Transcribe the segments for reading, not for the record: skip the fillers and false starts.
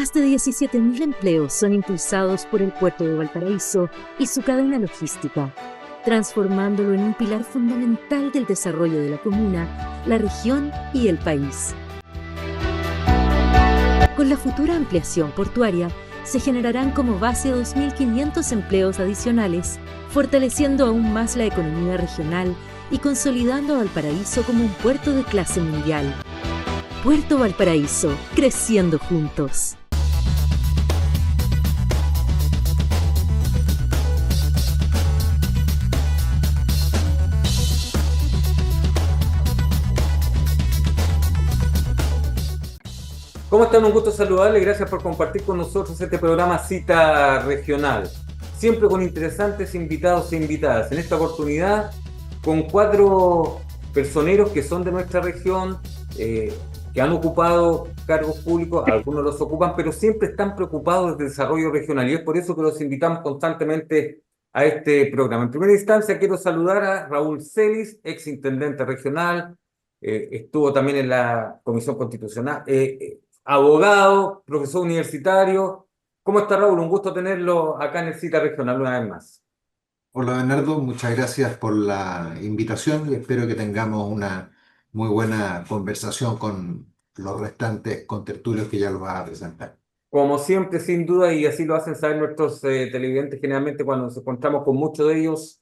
Más de 17.000 empleos son impulsados por el puerto de Valparaíso y su cadena logística, transformándolo en un pilar fundamental del desarrollo de la comuna, la región y el país. Con la futura ampliación portuaria, se generarán como base 2.500 empleos adicionales, fortaleciendo aún más la economía regional y consolidando a Valparaíso como un puerto de clase mundial. Puerto Valparaíso, creciendo juntos. ¿Cómo están? Un gusto saludarles. Gracias por compartir con nosotros este programa Cita Regional. Siempre con interesantes invitados e invitadas. En esta oportunidad, con 4 personeros que son de nuestra región, que han ocupado cargos públicos, algunos los ocupan, pero siempre están preocupados del desarrollo regional. Y es por eso que los invitamos constantemente a este programa. En primera instancia, quiero saludar a Raúl Celis, ex intendente regional, estuvo también en la Comisión Constitucional, abogado, profesor universitario. ¿Cómo está, Raúl? Un gusto tenerlo acá en el Cita Regional una vez más. Hola Bernardo, muchas gracias por la invitación y espero que tengamos una muy buena conversación con los restantes contertulios que ya los vas a presentar. Como siempre, sin duda, y así lo hacen saber nuestros televidentes generalmente cuando nos encontramos con muchos de ellos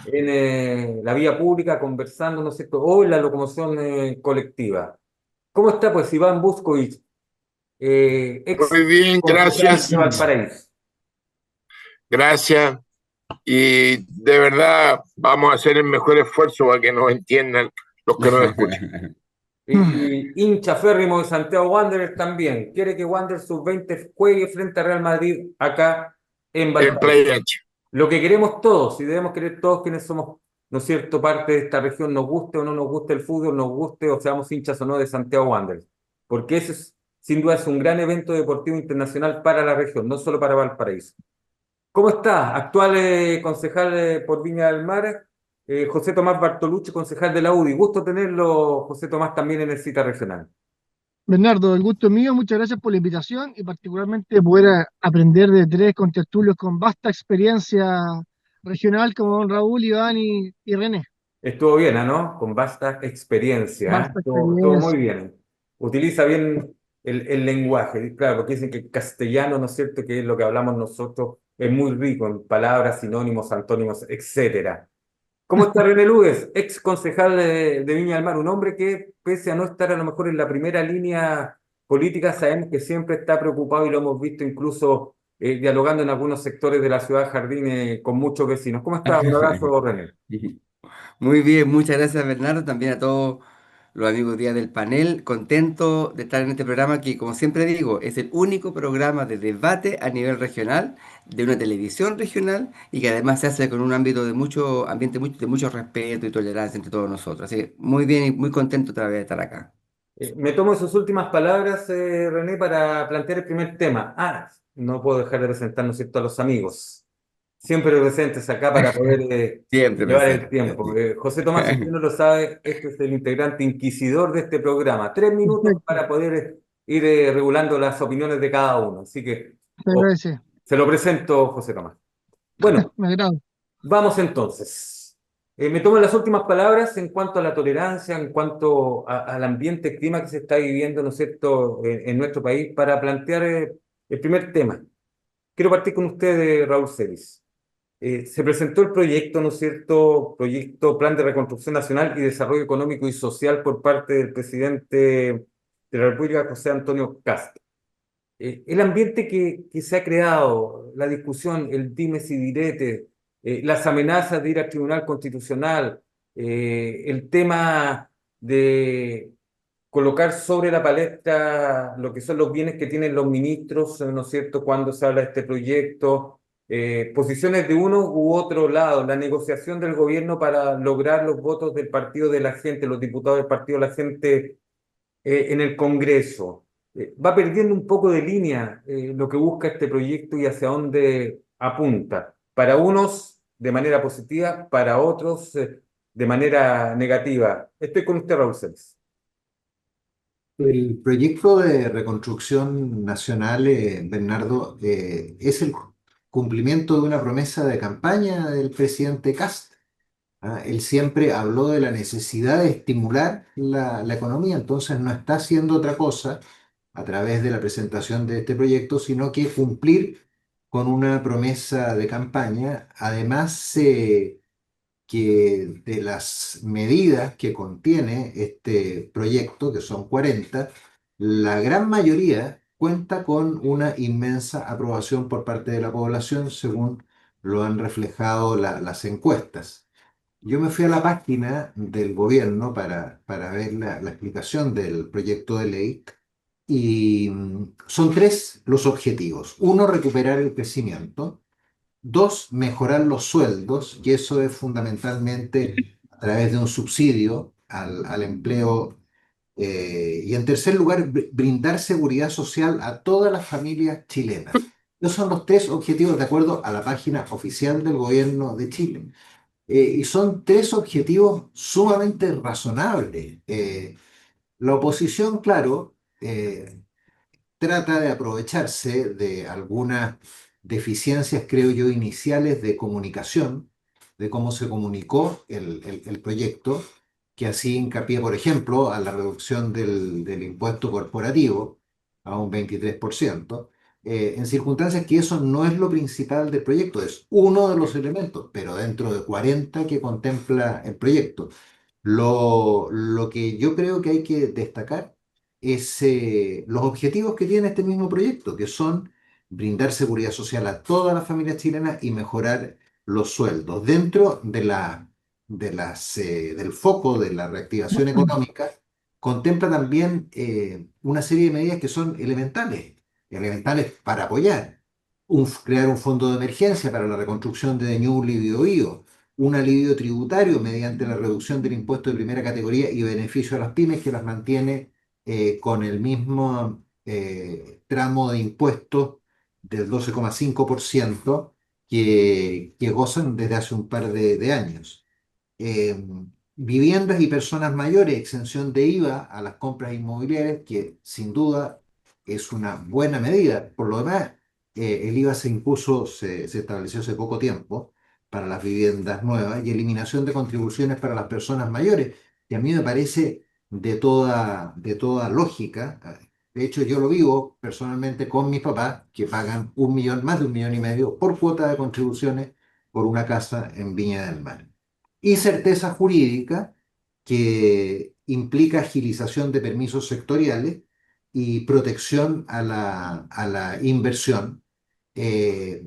en la vía pública, conversando, ¿no es cierto?, o en la locomoción colectiva. ¿Cómo está, pues, Iván Buscovich, ex Muy bien, concejal gracias. de Valparaíso? Gracias. Y de verdad vamos a hacer el mejor esfuerzo para que nos entiendan los que nos escuchan. Y hincha férrimo de Santiago Wanderers también. Quiere que Wanderers sub-20 juegue frente a Real Madrid acá en En Valparaíso. Playa Ancha. Lo que queremos todos, y debemos querer todos quienes somos, ¿no es cierto?, parte de esta región, nos guste o no nos guste el fútbol, nos guste o seamos hinchas o no de Santiago Wanderers. Porque ese es, sin duda, es un gran evento deportivo internacional para la región, no solo para Valparaíso. ¿Cómo está? Actual concejal por Viña del Mar, José Tomás Bartolucci, concejal de la UDI. Gusto tenerlo, José Tomás, también en el Cita Regional. Bernardo, el gusto es mío, muchas gracias por la invitación y particularmente poder aprender de 3 contertulios con vasta experiencia regional como don Raúl, Iván y René. Estuvo bien, ¿no? Con vasta experiencia, ¿eh? Vasta Estuvo muy experiencia. bien. Utiliza bien el lenguaje, claro, porque dicen que el castellano, ¿no es cierto?, que es lo que hablamos nosotros, es muy rico en palabras, sinónimos, antónimos, etcétera. ¿Cómo está René Lugues, ex concejal de Viña del Mar? Un hombre que, pese a no estar a lo mejor en la primera línea política, sabemos que siempre está preocupado y lo hemos visto incluso dialogando en algunos sectores de la ciudad de Jardín con muchos vecinos. ¿Cómo está? Un abrazo, René. Muy bien, muchas gracias Bernardo, también a todos los amigos días del panel, contento de estar en este programa que, como siempre digo, es el único programa de debate a nivel regional, de una televisión regional y que además se hace con un ámbito de mucho ambiente, de mucho respeto y tolerancia entre todos nosotros. Así que muy bien y muy contento otra vez de estar acá. Me tomo sus últimas palabras, René, para plantear el primer tema. No puedo dejar de presentar, ¿no es cierto?, a los amigos siempre presentes acá para poder Siempre llevar el presente. tiempo. José Tomás, si usted no lo sabe, este es el integrante inquisidor de este programa. 3 minutos Perfecto, para poder ir regulando las opiniones de cada uno. Así que te agradece. se lo presento, José Tomás. Bueno, Me agrada. vamos entonces. Me tomo las últimas palabras en cuanto a la tolerancia, en cuanto al ambiente, clima que se está viviendo, ¿no es cierto?, en nuestro país, para plantear el primer tema. Quiero partir con usted, Raúl Celis. Se presentó el proyecto, ¿no es cierto?, proyecto Plan de Reconstrucción Nacional y Desarrollo Económico y Social por parte del presidente de la República, José Antonio Kast. El ambiente que se ha creado, la discusión, el dimes y diretes, las amenazas de ir al Tribunal Constitucional, el tema de colocar sobre la palestra lo que son los bienes que tienen los ministros, ¿no es cierto?, cuando se habla de este proyecto, posiciones de uno u otro lado, la negociación del gobierno para lograr los votos del partido de la gente, los diputados del partido de la gente en el Congreso. Va perdiendo un poco de línea lo que busca este proyecto y hacia dónde apunta. Para unos de manera positiva, para otros de manera negativa. Estoy con usted, Raúl Sáenz. El proyecto de reconstrucción nacional, Bernardo, es el cumplimiento de una promesa de campaña del presidente Kast. Él siempre habló de la necesidad de estimular la economía, entonces no está haciendo otra cosa a través de la presentación de este proyecto, sino que cumplir con una promesa de campaña. Además, que de las medidas que contiene este proyecto, que son 40, la gran mayoría cuenta con una inmensa aprobación por parte de la población, según lo han reflejado las encuestas. Yo me fui a la página del gobierno para ver la explicación del proyecto de ley y son tres los objetivos. Uno, recuperar el crecimiento. Dos, mejorar los sueldos, y eso es fundamentalmente a través de un subsidio al empleo. Y en tercer lugar, brindar seguridad social a todas las familias chilenas. Esos son los tres objetivos de acuerdo a la página oficial del gobierno de Chile. Y son tres objetivos sumamente razonables. La oposición, claro, trata de aprovecharse de algunas deficiencias, creo yo, iniciales de comunicación, de cómo se comunicó el proyecto, que hacía hincapié, por ejemplo, a la reducción del impuesto corporativo a un 23%, en circunstancias que eso no es lo principal del proyecto, es uno de los elementos, pero dentro de 40 que contempla el proyecto. Lo que yo creo que hay que destacar es los objetivos que tiene este mismo proyecto, que son brindar seguridad social a todas las familias chilenas y mejorar los sueldos. Dentro del foco de la reactivación económica, contempla también una serie de medidas que son elementales para apoyar. Crear un fondo de emergencia para la reconstrucción de Ñuble y Biobío, un alivio tributario mediante la reducción del impuesto de primera categoría y beneficio a las pymes que las mantiene con el mismo tramo de impuestos del 12,5% que gozan desde hace un par de años. eh, Viviendas y personas mayores, exención de IVA a las compras inmobiliarias, que sin duda es una buena medida. Por lo demás, el IVA se estableció hace poco tiempo para las viviendas nuevas y eliminación de contribuciones para las personas mayores, que a mí me parece de toda lógica. De hecho, yo lo vivo personalmente con mis papás, que pagan 1 millón, más de 1,5 millones por cuota de contribuciones por una casa en Viña del Mar. Y certeza jurídica, que implica agilización de permisos sectoriales y protección a la inversión. Eh,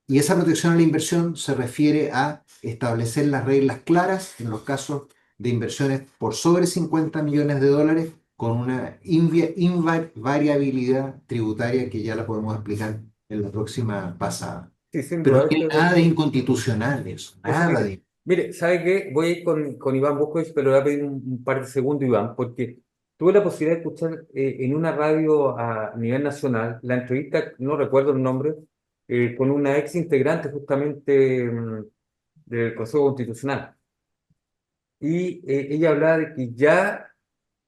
y esa protección a la inversión se refiere a establecer las reglas claras en los casos de inversiones por sobre 50 millones de dólares con una invariabilidad tributaria que ya la podemos explicar en la próxima pasada. Sí, sin Pero duda. no tiene nada de inconstitucional eso, nada de... Mire, ¿sabe qué? Voy a ir con Iván Boscovich, pero le voy a pedir un par de segundos, Iván, porque tuve la posibilidad de escuchar en una radio a nivel nacional la entrevista, no recuerdo el nombre, con una ex integrante justamente del Consejo Constitucional. Y ella hablaba de que ya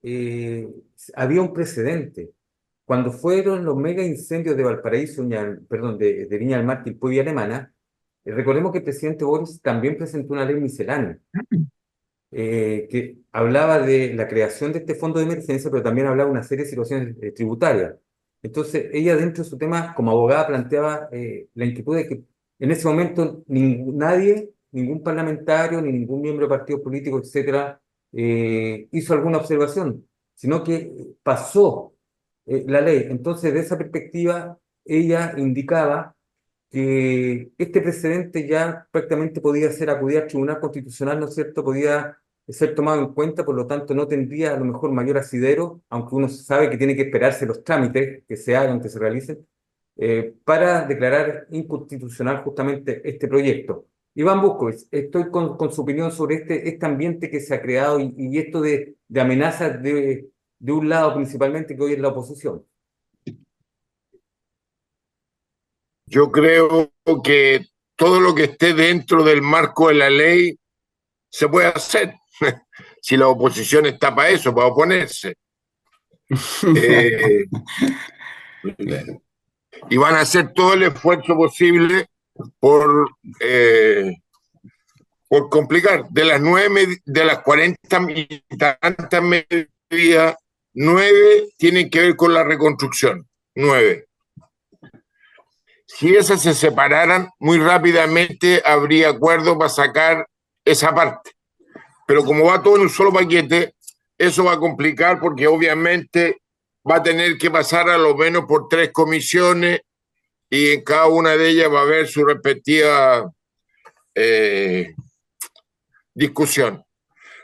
eh, había un precedente. Cuando fueron los mega incendios de Valparaíso, perdón, de Viña del Mar, Quilpué y Alemana, recordemos que el presidente Boris también presentó una ley miscelánea que hablaba de la creación de este fondo de emergencia, pero también hablaba de una serie de situaciones tributarias. Entonces, ella dentro de su tema, como abogada, planteaba la inquietud de que en ese momento nadie, ningún parlamentario, ni ningún miembro de partido político, etcétera, hizo alguna observación, sino que pasó la ley. Entonces, de esa perspectiva, ella indicaba que este precedente ya prácticamente podía ser acudir al Tribunal Constitucional, ¿no es cierto? Podía ser tomado en cuenta, por lo tanto no tendría a lo mejor mayor asidero, aunque uno sabe que tiene que esperarse los trámites que se hagan, que se realicen, para declarar inconstitucional justamente este proyecto. Iván Buscovich, estoy con su opinión sobre este ambiente que se ha creado y esto de amenazas de un lado principalmente, que hoy es la oposición. Yo creo que todo lo que esté dentro del marco de la ley se puede hacer. Si la oposición está para eso, para oponerse. Eh, y van a hacer todo el esfuerzo posible por, por complicar. De las 40 y tantas medidas, 9 tienen que ver con la reconstrucción. 9. Si esas se separaran, muy rápidamente habría acuerdo para sacar esa parte. Pero como va todo en un solo paquete, eso va a complicar porque obviamente va a tener que pasar a lo menos por 3 comisiones y en cada una de ellas va a haber su respectiva discusión.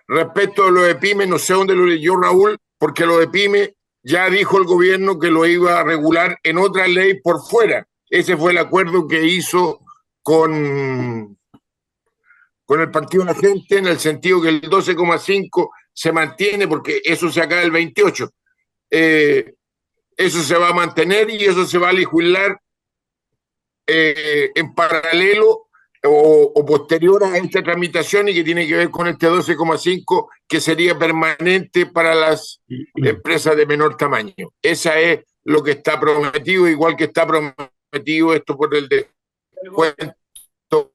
Respecto a lo de pymes, no sé dónde lo leyó Raúl, porque lo de pymes ya dijo el gobierno que lo iba a regular en otra ley por fuera. Ese fue el acuerdo que hizo con el Partido de la Gente, en el sentido que el 12,5 se mantiene, porque eso se acaba el 28. Eso se va a mantener y eso se va a legislar en paralelo o posterior a esta tramitación y que tiene que ver con este 12,5 que sería permanente para las empresas de menor tamaño. Esa es lo que está prometido, igual que está prometido esto por el descuento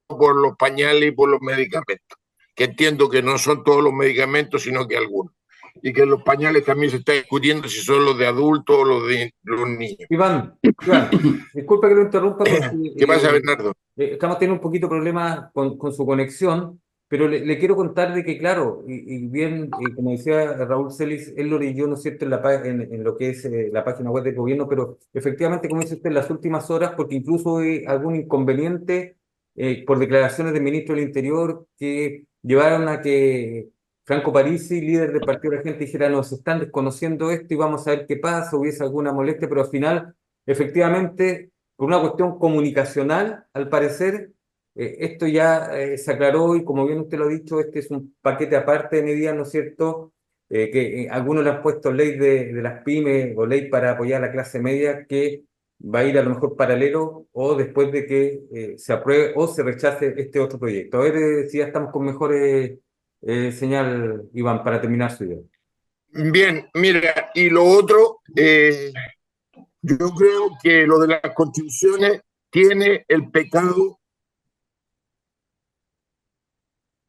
por los pañales y por los medicamentos, que entiendo que no son todos los medicamentos, sino que algunos. Y que los pañales también se está discutiendo si son los de adultos o los de los niños. Iván, disculpa que lo interrumpa porque ¿Qué pasa, Bernardo? estamos teniendo un poquito de problemas con su conexión, pero le quiero contar de que, claro, y bien, como decía Raúl Celis, él lo leyó, ¿no es cierto?, en lo que es la página web del gobierno, pero efectivamente, como dice usted, en las últimas horas, porque incluso hay algún inconveniente por declaraciones del ministro del Interior que llevaron a que Franco Parisi, líder del Partido de la Gente, dijera: nos están desconociendo esto y vamos a ver qué pasa, hubiese alguna molestia, pero al final, efectivamente, por una cuestión comunicacional, al parecer, esto ya se aclaró y como bien usted lo ha dicho, este es un paquete aparte de medidas, ¿no es cierto? Que algunos le han puesto ley de las pymes o ley para apoyar a la clase media, que va a ir a lo mejor paralelo o después de que se apruebe o se rechace este otro proyecto. A ver si ya estamos con mejores señal, Iván, para terminar su idea. Bien, mira, y lo otro, yo creo que lo de las constituciones tiene el pecado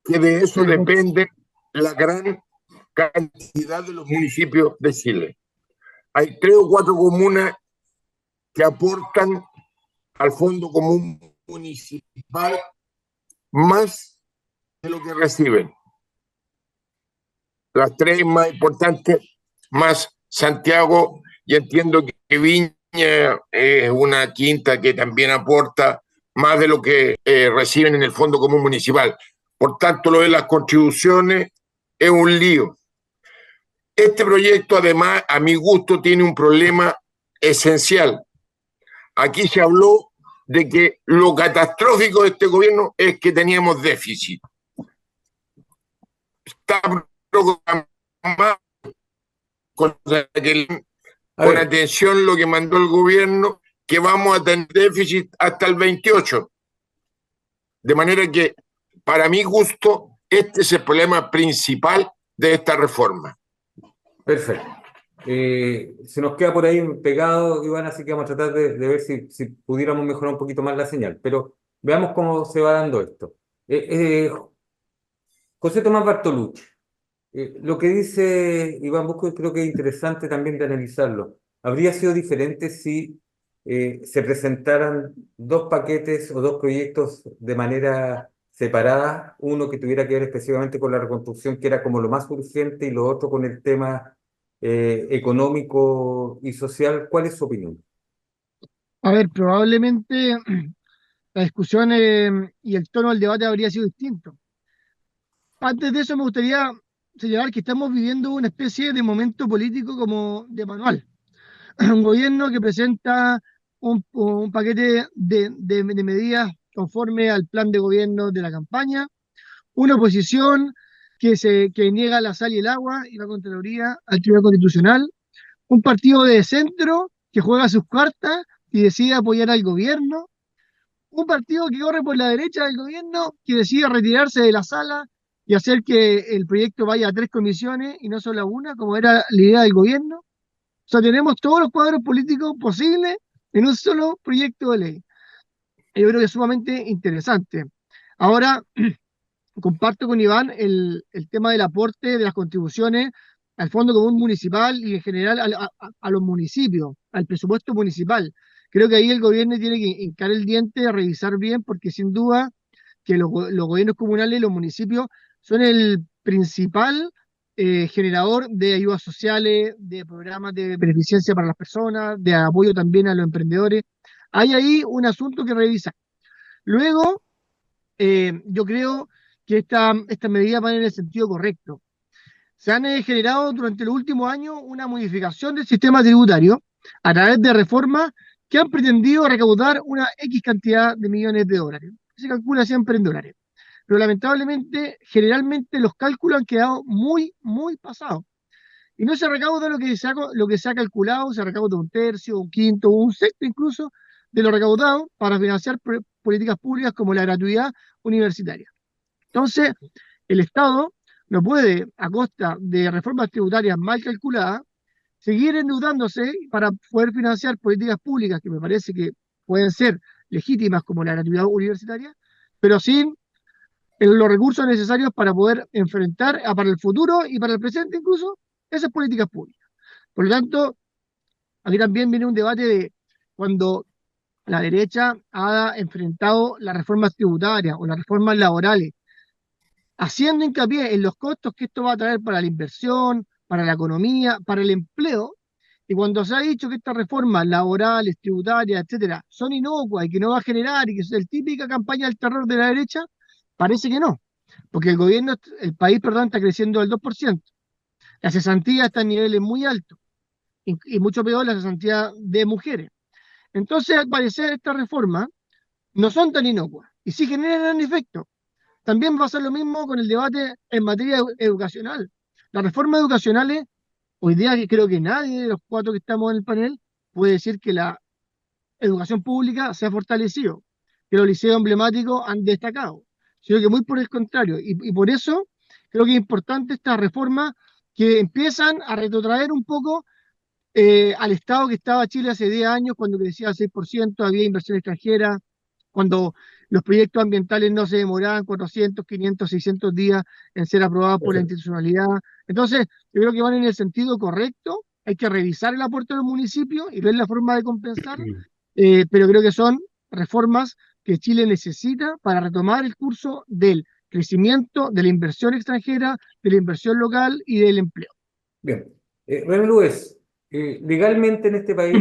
que de eso depende la gran cantidad de los municipios de Chile. Hay 3 o 4 comunas que aportan al Fondo Común Municipal más de lo que reciben. Las 3 más importantes, más Santiago, y entiendo que Viña es una quinta que también aporta más de lo que reciben en el Fondo Común Municipal. Por tanto, lo de las contribuciones es un lío. Este proyecto, además, a mi gusto, tiene un problema esencial. Aquí se habló de que lo catastrófico de este gobierno es que teníamos déficit. Está programado con atención lo que mandó el gobierno, que vamos a tener déficit hasta el 28. De manera que, para mi gusto, este es el problema principal de esta reforma. Perfecto. Se nos queda por ahí pegado, Iván, así que vamos a tratar de ver si pudiéramos mejorar un poquito más la señal. Pero veamos cómo se va dando esto. José Tomás Bartolucci, lo que dice Iván Busco creo que es interesante también de analizarlo. ¿Habría sido diferente si se presentaran 2 paquetes o 2 proyectos de manera separada? Uno que tuviera que ver específicamente con la reconstrucción, que era como lo más urgente, y lo otro con el tema económico y social. ¿Cuál es su opinión? A ver, probablemente la discusión y el tono del debate habría sido distinto. Antes de eso me gustaría señalar que estamos viviendo una especie de momento político como de manual. Un gobierno que presenta un paquete de medidas conforme al plan de gobierno de la campaña, una oposición que niega la sal y el agua y la Contraloría al Tribunal Constitucional, un partido de centro que juega sus cartas y decide apoyar al gobierno, un partido que corre por la derecha del gobierno que decide retirarse de la sala y hacer que el proyecto vaya a 3 comisiones y no solo a una, como era la idea del gobierno. O sea, tenemos todos los cuadros políticos posibles en un solo proyecto de ley. Yo creo que es sumamente interesante. Ahora, comparto con Iván el tema del aporte de las contribuciones al Fondo Común Municipal y en general a los municipios, al presupuesto municipal. Creo que ahí el gobierno tiene que hincar el diente, revisar bien, porque sin duda que los gobiernos comunales y los municipios son el principal generador de ayudas sociales, de programas de beneficencia para las personas, de apoyo también a los emprendedores. Hay ahí un asunto que revisar. Luego, yo creo que esta medida va en el sentido correcto. Se han generado durante los últimos años una modificación del sistema tributario a través de reformas que han pretendido recaudar una X cantidad de millones de dólares. Se calcula siempre en dólares. Pero lamentablemente, generalmente los cálculos han quedado muy, muy pasados. Y no se recauda lo que se ha calculado, se recauda un tercio, un quinto, un sexto incluso de lo recaudado para financiar políticas públicas como la gratuidad universitaria. Entonces, el Estado no puede, a costa de reformas tributarias mal calculadas, seguir endeudándose para poder financiar políticas públicas que me parece que pueden ser legítimas como la gratuidad universitaria, pero sin los recursos necesarios para poder enfrentar para el futuro y para el presente incluso esas políticas públicas. Por lo tanto, aquí también viene un debate de cuando la derecha ha enfrentado las reformas tributarias o las reformas laborales, haciendo hincapié en los costos que esto va a traer para la inversión, para la economía, para el empleo, y cuando se ha dicho que estas reformas laborales, tributarias, etcétera, son inocuas y que no va a generar y que es la típica campaña del terror de la derecha, parece que no, porque el país, perdón, está creciendo al 2%. La cesantía está en niveles muy altos y mucho peor la cesantía de mujeres. Entonces, al parecer, estas reformas no son tan inocuas y sí generan efectos. También va a ser lo mismo con el debate en materia educacional. Las reformas educacionales, hoy día creo que nadie de los cuatro que estamos en el panel puede decir que la educación pública se ha fortalecido, que los liceos emblemáticos han destacado, sino que muy por el contrario. Y por eso creo que es importante estas reformas que empiezan a retrotraer un poco al estado que estaba Chile hace 10 años, cuando crecía al 6%, había inversión extranjera, cuando los proyectos ambientales no se demoraban 400, 500, 600 días en ser aprobados por la institucionalidad. Entonces, yo creo que van en el sentido correcto, hay que revisar el aporte de los municipios y ver la forma de compensar, pero creo que son reformas que Chile necesita para retomar el curso del crecimiento, de la inversión extranjera, de la inversión local y del empleo. Bien. René Luis, legalmente en este país,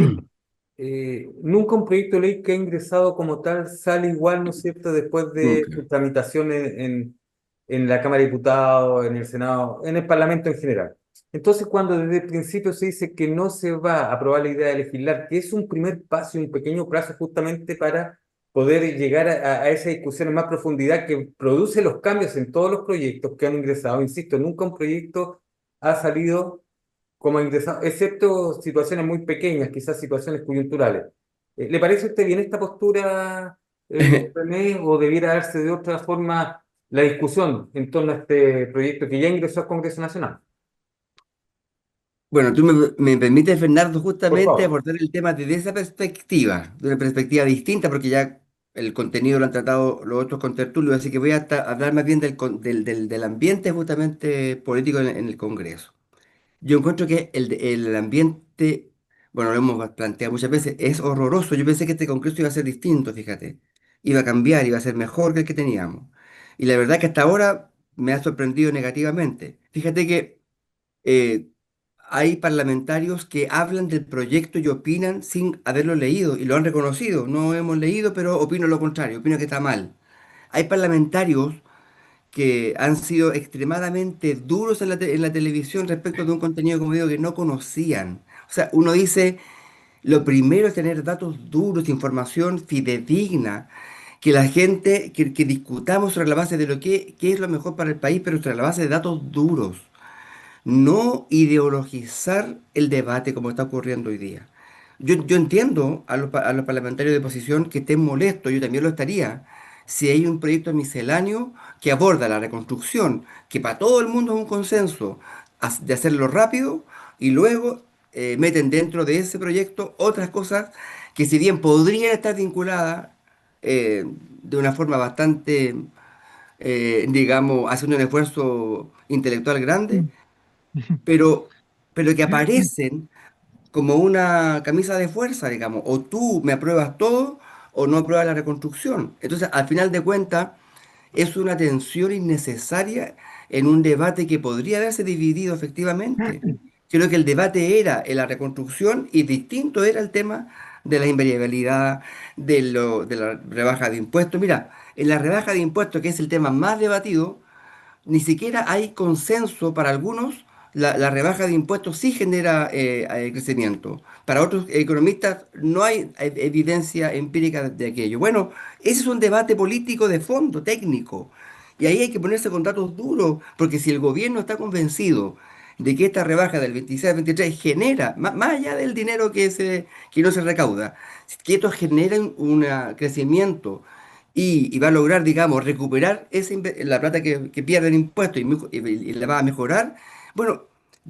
nunca un proyecto de ley que ha ingresado como tal sale igual, ¿no es cierto?, después de Nunca. su tramitación en la Cámara de Diputados, en el Senado, en el Parlamento en general. Entonces, cuando desde el principio se dice que no se va a aprobar la idea de legislar, que es un primer paso y un pequeño plazo justamente para poder llegar a esa discusión en más profundidad que produce los cambios en todos los proyectos que han ingresado. Insisto, nunca un proyecto ha salido como ingresado, excepto situaciones muy pequeñas, quizás situaciones coyunturales. ¿Le parece a usted bien esta postura, René, o debiera darse de otra forma la discusión en torno a este proyecto que ya ingresó al Congreso Nacional? Bueno, tú me permites, Fernando, Por justamente favor. abordar el tema desde esa perspectiva, de una perspectiva distinta, porque ya el contenido lo han tratado los otros contertulios, así que voy a hablar más bien del ambiente justamente político en el Congreso. Yo encuentro que el ambiente, bueno, lo hemos planteado muchas veces, es horroroso. Yo pensé que este Congreso iba a ser distinto, fíjate. Iba a cambiar, iba a ser mejor que el que teníamos. Y la verdad que hasta ahora me ha sorprendido negativamente. Fíjate que eh, hay parlamentarios que hablan del proyecto y opinan sin haberlo leído y lo han reconocido. No hemos leído, pero opino lo contrario, opino que está mal. Hay parlamentarios que han sido extremadamente duros en la televisión respecto de un contenido, como digo, que no conocían. O sea, uno dice, lo primero es tener datos duros, información fidedigna, que la gente, que discutamos sobre la base de qué es lo mejor para el país, pero sobre la base de datos duros. No ideologizar el debate como está ocurriendo hoy día. Yo entiendo a los parlamentarios de oposición que estén molestos, yo también lo estaría, si hay un proyecto misceláneo que aborda la reconstrucción, que para todo el mundo es un consenso, de hacerlo rápido y luego meten dentro de ese proyecto otras cosas que si bien podrían estar vinculadas de una forma bastante, digamos, haciendo un esfuerzo intelectual grande, pero, pero que aparecen como una camisa de fuerza, digamos, o tú me apruebas todo o no apruebas la reconstrucción. Entonces, al final de cuentas, es una tensión innecesaria en un debate que podría haberse dividido efectivamente. Creo que el debate era en la reconstrucción y distinto era el tema de la invariabilidad, de la rebaja de impuestos. Mira, en la rebaja de impuestos, que es el tema más debatido, ni siquiera hay consenso para algunos. La rebaja de impuestos sí genera crecimiento. Para otros economistas no hay evidencia empírica de aquello. Bueno, ese es un debate político de fondo, técnico. Y ahí hay que ponerse con datos duros, porque si el gobierno está convencido de que esta rebaja del 26 al 23 genera, más allá del dinero que no se recauda, que esto genera un crecimiento y va a lograr, digamos, recuperar la plata que pierde en impuestos y la va a mejorar, bueno,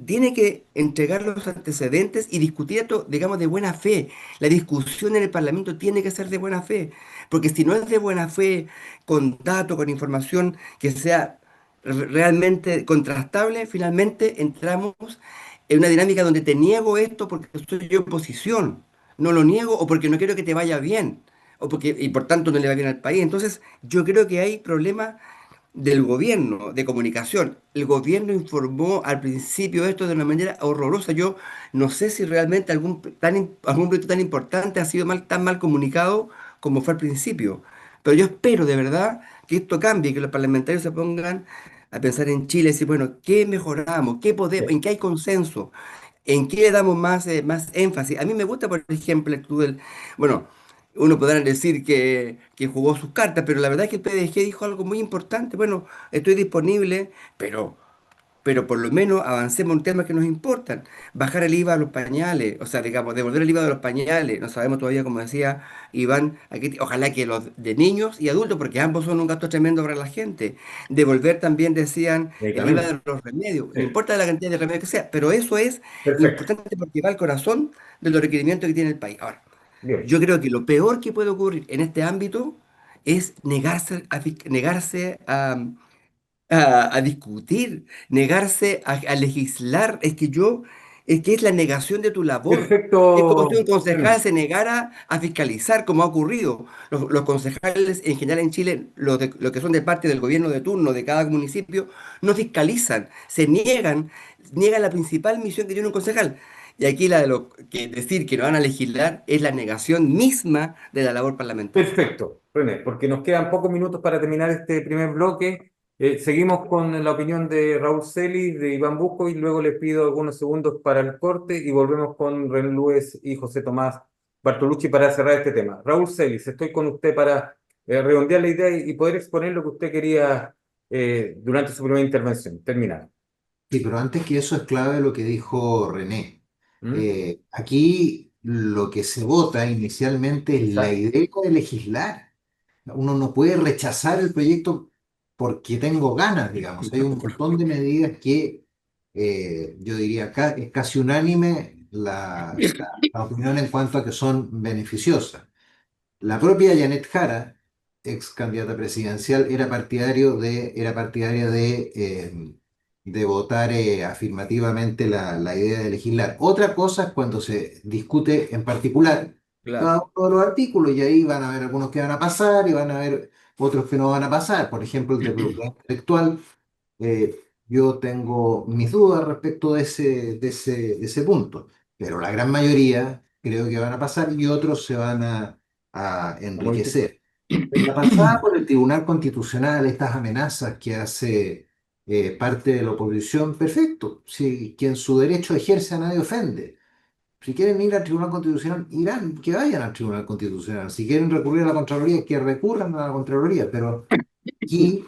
tiene que entregar los antecedentes y discutir esto, digamos, de buena fe. La discusión en el Parlamento tiene que ser de buena fe, porque si no es de buena fe, con datos, con información que sea realmente contrastable, finalmente entramos en una dinámica donde te niego esto porque soy yo oposición, no lo niego o porque no quiero que te vaya bien o porque, y por tanto no le va bien al país. Entonces, yo creo que hay problemas del gobierno, de comunicación. El gobierno informó al principio esto de una manera horrorosa. Yo no sé si realmente algún proyecto tan importante ha sido tan mal comunicado como fue al principio. Pero yo espero de verdad que esto cambie, que los parlamentarios se pongan a pensar en Chile y decir, bueno, ¿qué mejoramos? ¿Qué podemos? ¿En qué hay consenso? ¿En qué le damos más énfasis? A mí me gusta, por ejemplo, bueno, uno podrá decir que jugó sus cartas, pero la verdad es que el PDG dijo algo muy importante. Bueno, estoy disponible, pero por lo menos avancemos en temas que nos importan. Bajar el IVA a los pañales, o sea, digamos, devolver el IVA de los pañales. No sabemos todavía, como decía Iván, ojalá que los de niños y adultos, porque ambos son un gasto tremendo para la gente. Devolver también, decían, el IVA Medicamentos. de los remedios. No Sí. importa la cantidad de remedios que sea, pero eso es Perfecto. importante porque va al corazón de los requerimientos que tiene el país. Ahora, Bien. yo creo que lo peor que puede ocurrir en este ámbito es negarse a discutir, negarse a legislar. Es que es la negación de tu labor. Es como si un Perfecto, concejal René. se negara a fiscalizar, como ha ocurrido. Los concejales en general en Chile, los que son de parte del gobierno de turno de cada municipio, no fiscalizan, niegan la principal misión que tiene un concejal. Y aquí la de lo que decir que no van a legislar es la negación misma de la labor parlamentaria. Perfecto, René, porque nos quedan pocos minutos para terminar este primer bloque. Seguimos con la opinión de Raúl Celis, de Iván Busco, y luego les pido algunos segundos para el corte y volvemos con René Lues y José Tomás Bartolucci para cerrar este tema. Raúl Celis, estoy con usted para redondear la idea y poder exponer lo que usted quería durante su primera intervención. Terminar. Sí, pero antes que eso es clave lo que dijo René. ¿Mm? Aquí lo que se vota inicialmente es la Exacto. idea de legislar. Uno no puede rechazar el proyecto porque tengo ganas, digamos. Hay un montón de medidas que yo diría es casi unánime la opinión en cuanto a que son beneficiosas. La propia Janet Jara, ex candidata presidencial, era partidaria de votar afirmativamente la idea de legislar. Otra cosa es cuando se discute en particular Claro. cada uno de los artículos y ahí van a haber algunos que van a pasar y van a haber otros que no van a pasar. Por ejemplo, el de propiedad intelectual. Yo tengo mis dudas respecto de ese punto, pero la gran mayoría creo que van a pasar y otros se van a A modificar. enriquecer. La pasada por el Tribunal Constitucional, estas amenazas que hace parte de la oposición, perfecto. Si quien su derecho ejerce a nadie ofende. Si quieren ir al Tribunal Constitucional, irán, que vayan al Tribunal Constitucional. Si quieren recurrir a la Contraloría, que recurran a la Contraloría, pero y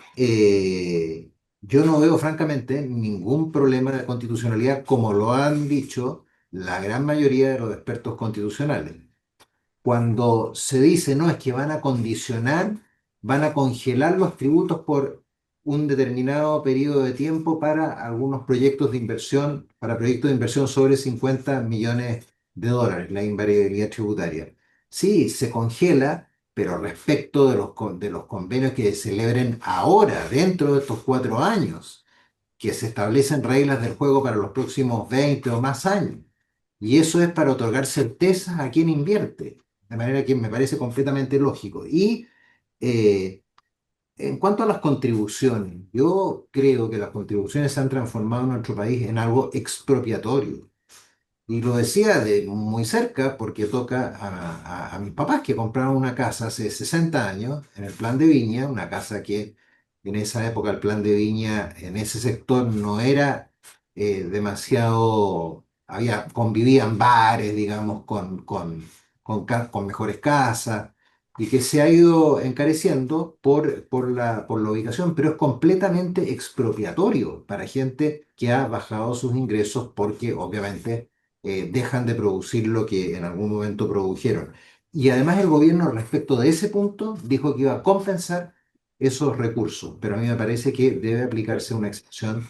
yo no veo, francamente, ningún problema de constitucionalidad, como lo han dicho la gran mayoría de los expertos constitucionales. Cuando se dice, no, es que van a condicionar, van a congelar los tributos por un determinado periodo de tiempo para algunos proyectos de inversión, para proyectos de inversión sobre 50 millones de dólares, la invariabilidad tributaria. Sí, se congela, pero respecto de los convenios que se celebren ahora, dentro de estos 4 años, que se establecen reglas del juego para los próximos 20 o más años. Y eso es para otorgar certezas a quien invierte, de manera que me parece completamente lógico. Y eh, en cuanto a las contribuciones, yo creo que las contribuciones se han transformado en nuestro país en algo expropiatorio. Y lo decía de muy cerca porque toca a mis papás que compraron una casa hace 60 años en el Plan de Viña, una casa que en esa época el Plan de Viña en ese sector no era demasiado, convivían bares, digamos, con mejores casas y que se ha ido encareciendo por la ubicación, pero es completamente expropiatorio para gente que ha bajado sus ingresos porque obviamente dejan de producir lo que en algún momento produjeron. Y además el gobierno respecto de ese punto dijo que iba a compensar esos recursos, pero a mí me parece que debe aplicarse una excepción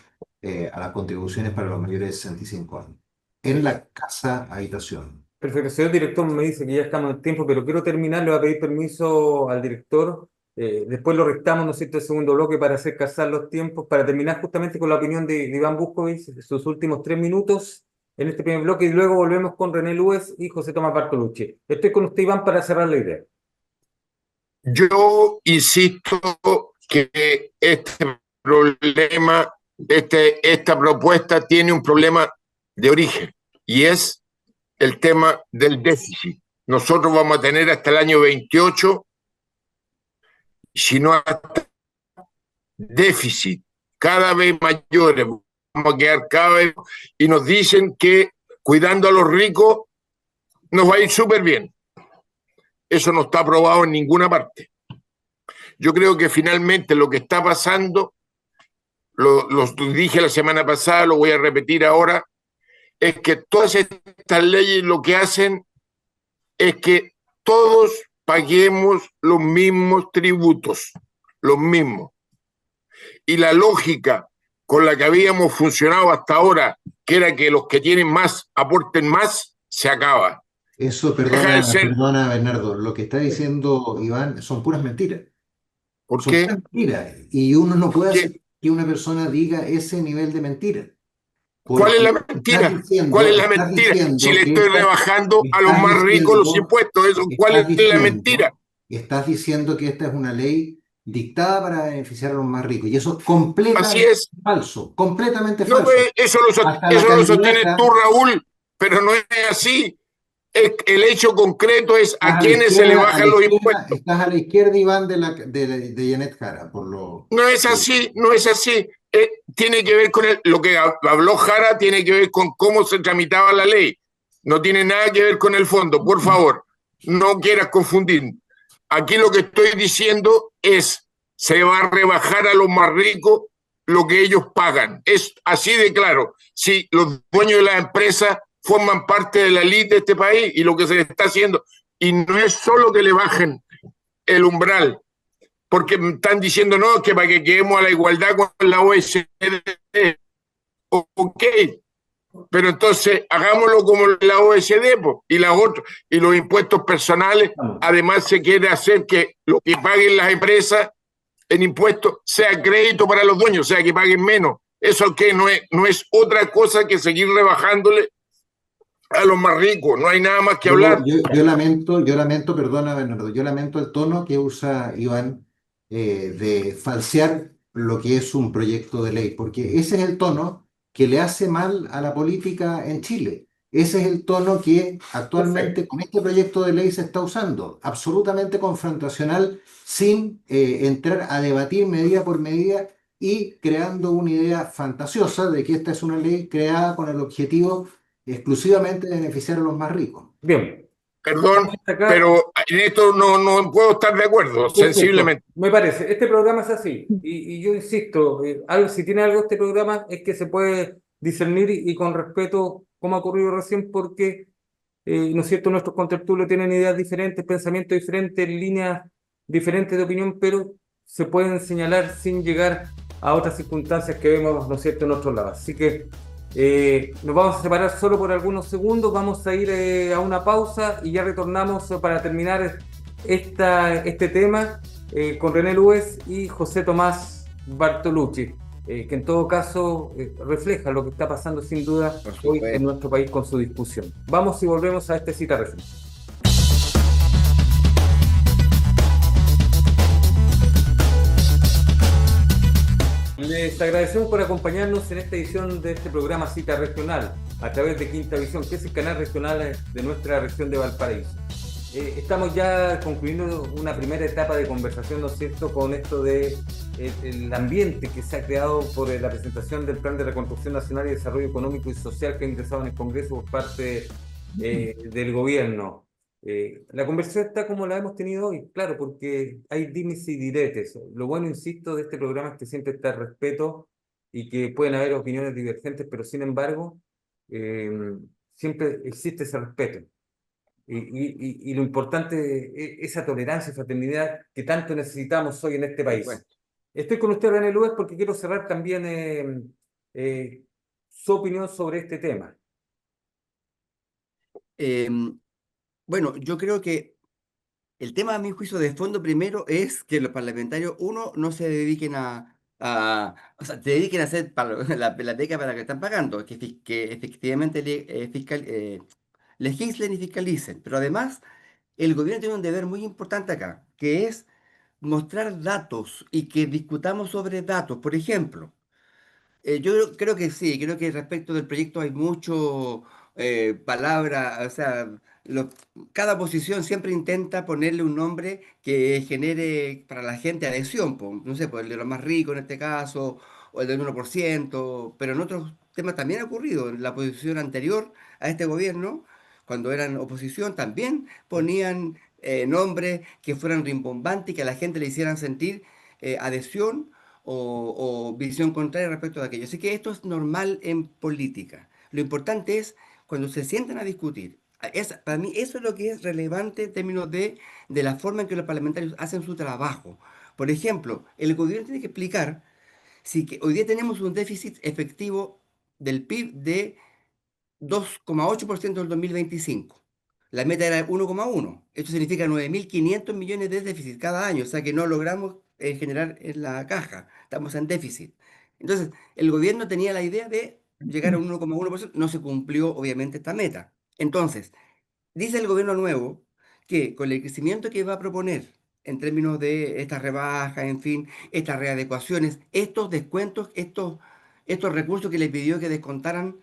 a las contribuciones para los mayores de 65 años en la casa habitación. Perfecto, señor director, me dice que ya estamos en tiempo, pero quiero terminar, le voy a pedir permiso al director, después lo restamos, ¿no es cierto?, el segundo bloque para hacer casar los tiempos, para terminar justamente con la opinión de Iván Buscovich, sus últimos 3 minutos en este primer bloque, y luego volvemos con René Lues y José Tomás Bartolucci. Estoy con usted, Iván, para cerrar la idea. Yo insisto que este problema, esta propuesta tiene un problema de origen y es el tema del déficit. Nosotros vamos a tener hasta el año 28, si no hasta déficit cada vez mayores, vamos a quedar cada vez, y nos dicen que cuidando a los ricos nos va a ir súper bien. Eso no está aprobado en ninguna parte. Yo creo que finalmente lo que está pasando, lo dije la semana pasada, lo voy a repetir ahora, es que todas estas leyes lo que hacen es que todos paguemos los mismos tributos, los mismos. Y la lógica con la que habíamos funcionado hasta ahora, que era que los que tienen más aporten más, se acaba. Eso, Deja de ser. perdona, Bernardo, lo que está diciendo Iván son puras mentiras. ¿Por Son qué? puras mentiras. Y uno no puede ¿Qué? hacer que una persona diga ese nivel de mentira. ¿Cuál es la Porque mentira? ¿Cuál es la mentira? Si le estoy rebajando a los más ricos los impuestos, ¿cuál es la mentira? Estás diciendo que esta es una ley dictada para beneficiar a los más ricos. Y eso es Así completamente es. falso, completamente No, falso. pues, eso lo sostienes tú, Raúl, pero no es así. El hecho concreto es a quienes se le bajan los impuestos. Estás a la izquierda, Iván, de Janet Jara, por lo... No es así, no es así. Tiene que ver con lo que habló Jara, tiene que ver con cómo se tramitaba la ley. No tiene nada que ver con el fondo. Por favor, no quieras confundir. Aquí lo que estoy diciendo es, se va a rebajar a los más ricos lo que ellos pagan. Es así de claro. Si los dueños de las empresas forman parte de la élite de este país y lo que se le está haciendo, y no es solo que le bajen el umbral, porque me están diciendo no, que para que quedemos a la igualdad con la OECD. Ok, pero entonces hagámoslo como la OECD, po, y las otras, y los impuestos personales. Además se quiere hacer que lo que paguen las empresas en impuestos sea crédito para los dueños, o sea, que paguen menos. Eso que no es otra cosa que seguir rebajándole a los más ricos. No hay nada más que hablar. Yo lamento, perdona, Bernardo, yo lamento el tono que usa Iván de falsear lo que es un proyecto de ley, porque ese es el tono que le hace mal a la política en Chile. Ese es el tono que actualmente con este proyecto de ley se está usando, absolutamente confrontacional, sin entrar a debatir medida por medida y creando una idea fantasiosa de que esta es una ley creada con el objetivo exclusivamente de beneficiar a los más ricos. Bien. Perdón, pero en esto no puedo estar de acuerdo, Perfecto. Sensiblemente. Me parece, este programa es así, y yo insisto, si tiene algo este programa es que se puede discernir y con respeto, como ha ocurrido recién, porque, ¿no es cierto?, nuestros contertulios tienen ideas diferentes, pensamientos diferentes, líneas diferentes de opinión, pero se pueden señalar sin llegar a otras circunstancias que vemos, ¿no es cierto?, en otros lados. Así que nos vamos a separar solo por algunos segundos, vamos a ir a una pausa y ya retornamos para terminar este tema con René Lues y José Tomás Bartolucci, que en todo caso refleja lo que está pasando sin duda Por hoy en supuesto. nuestro país con su discusión. Vamos y volvemos a este Cita Regional. Les agradecemos por acompañarnos en esta edición de este programa Cita Regional a través de Quinta Visión, que es el canal regional de nuestra región de Valparaíso. Estamos ya concluyendo una primera etapa de conversación, ¿no es cierto?, con esto de el ambiente que se ha creado por la presentación del Plan de Reconstrucción Nacional y Desarrollo Económico y Social que ha ingresado en el Congreso por parte del gobierno. La conversación está como la hemos tenido hoy, claro, porque hay dimes y diretes. Lo bueno, insisto, de este programa es que siempre está el respeto y que pueden haber opiniones divergentes, pero sin embargo, eh, siempre existe ese respeto. Y lo importante es esa tolerancia y fraternidad que tanto necesitamos hoy en este Por país. supuesto. Estoy con usted, René Lues, porque quiero cerrar también su opinión sobre este tema. Bueno, yo creo que el tema, a mi juicio, de fondo primero es que los parlamentarios, uno, no se dediquen o sea, se dediquen a hacer la beca para la que están pagando, que efectivamente legislen y fiscalicen. Pero además, el gobierno tiene un deber muy importante acá, que es mostrar datos y que discutamos sobre datos. Por ejemplo, creo que sí, creo que respecto del proyecto hay mucho palabra, o sea, cada posición siempre intenta ponerle un nombre que genere para la gente adhesión, po. No sé, pues el de los más ricos en este caso, o el del 1%, pero en otros temas también ha ocurrido. En la posición anterior a este gobierno, cuando eran oposición, también ponían nombres que fueran rimbombantes y que a la gente le hicieran sentir adhesión o visión contraria respecto de aquello. Así que esto es normal en política. Lo importante es cuando se sientan a discutir. Para mí eso es lo que es relevante en términos de la forma en que los parlamentarios hacen su trabajo. Por ejemplo, el gobierno tiene que explicar si que hoy día tenemos un déficit efectivo del PIB de 2,8% del 2025. La meta era 1,1. Esto significa 9.500 millones de déficit cada año, o sea que no logramos generar en la caja, estamos en déficit. Entonces, el gobierno tenía la idea de llegar a un 1,1%, no se cumplió obviamente esta meta. Entonces, dice el gobierno nuevo que con el crecimiento que va a proponer en términos de estas rebajas, en fin, estas readecuaciones, estos descuentos, estos recursos que le pidió que descontaran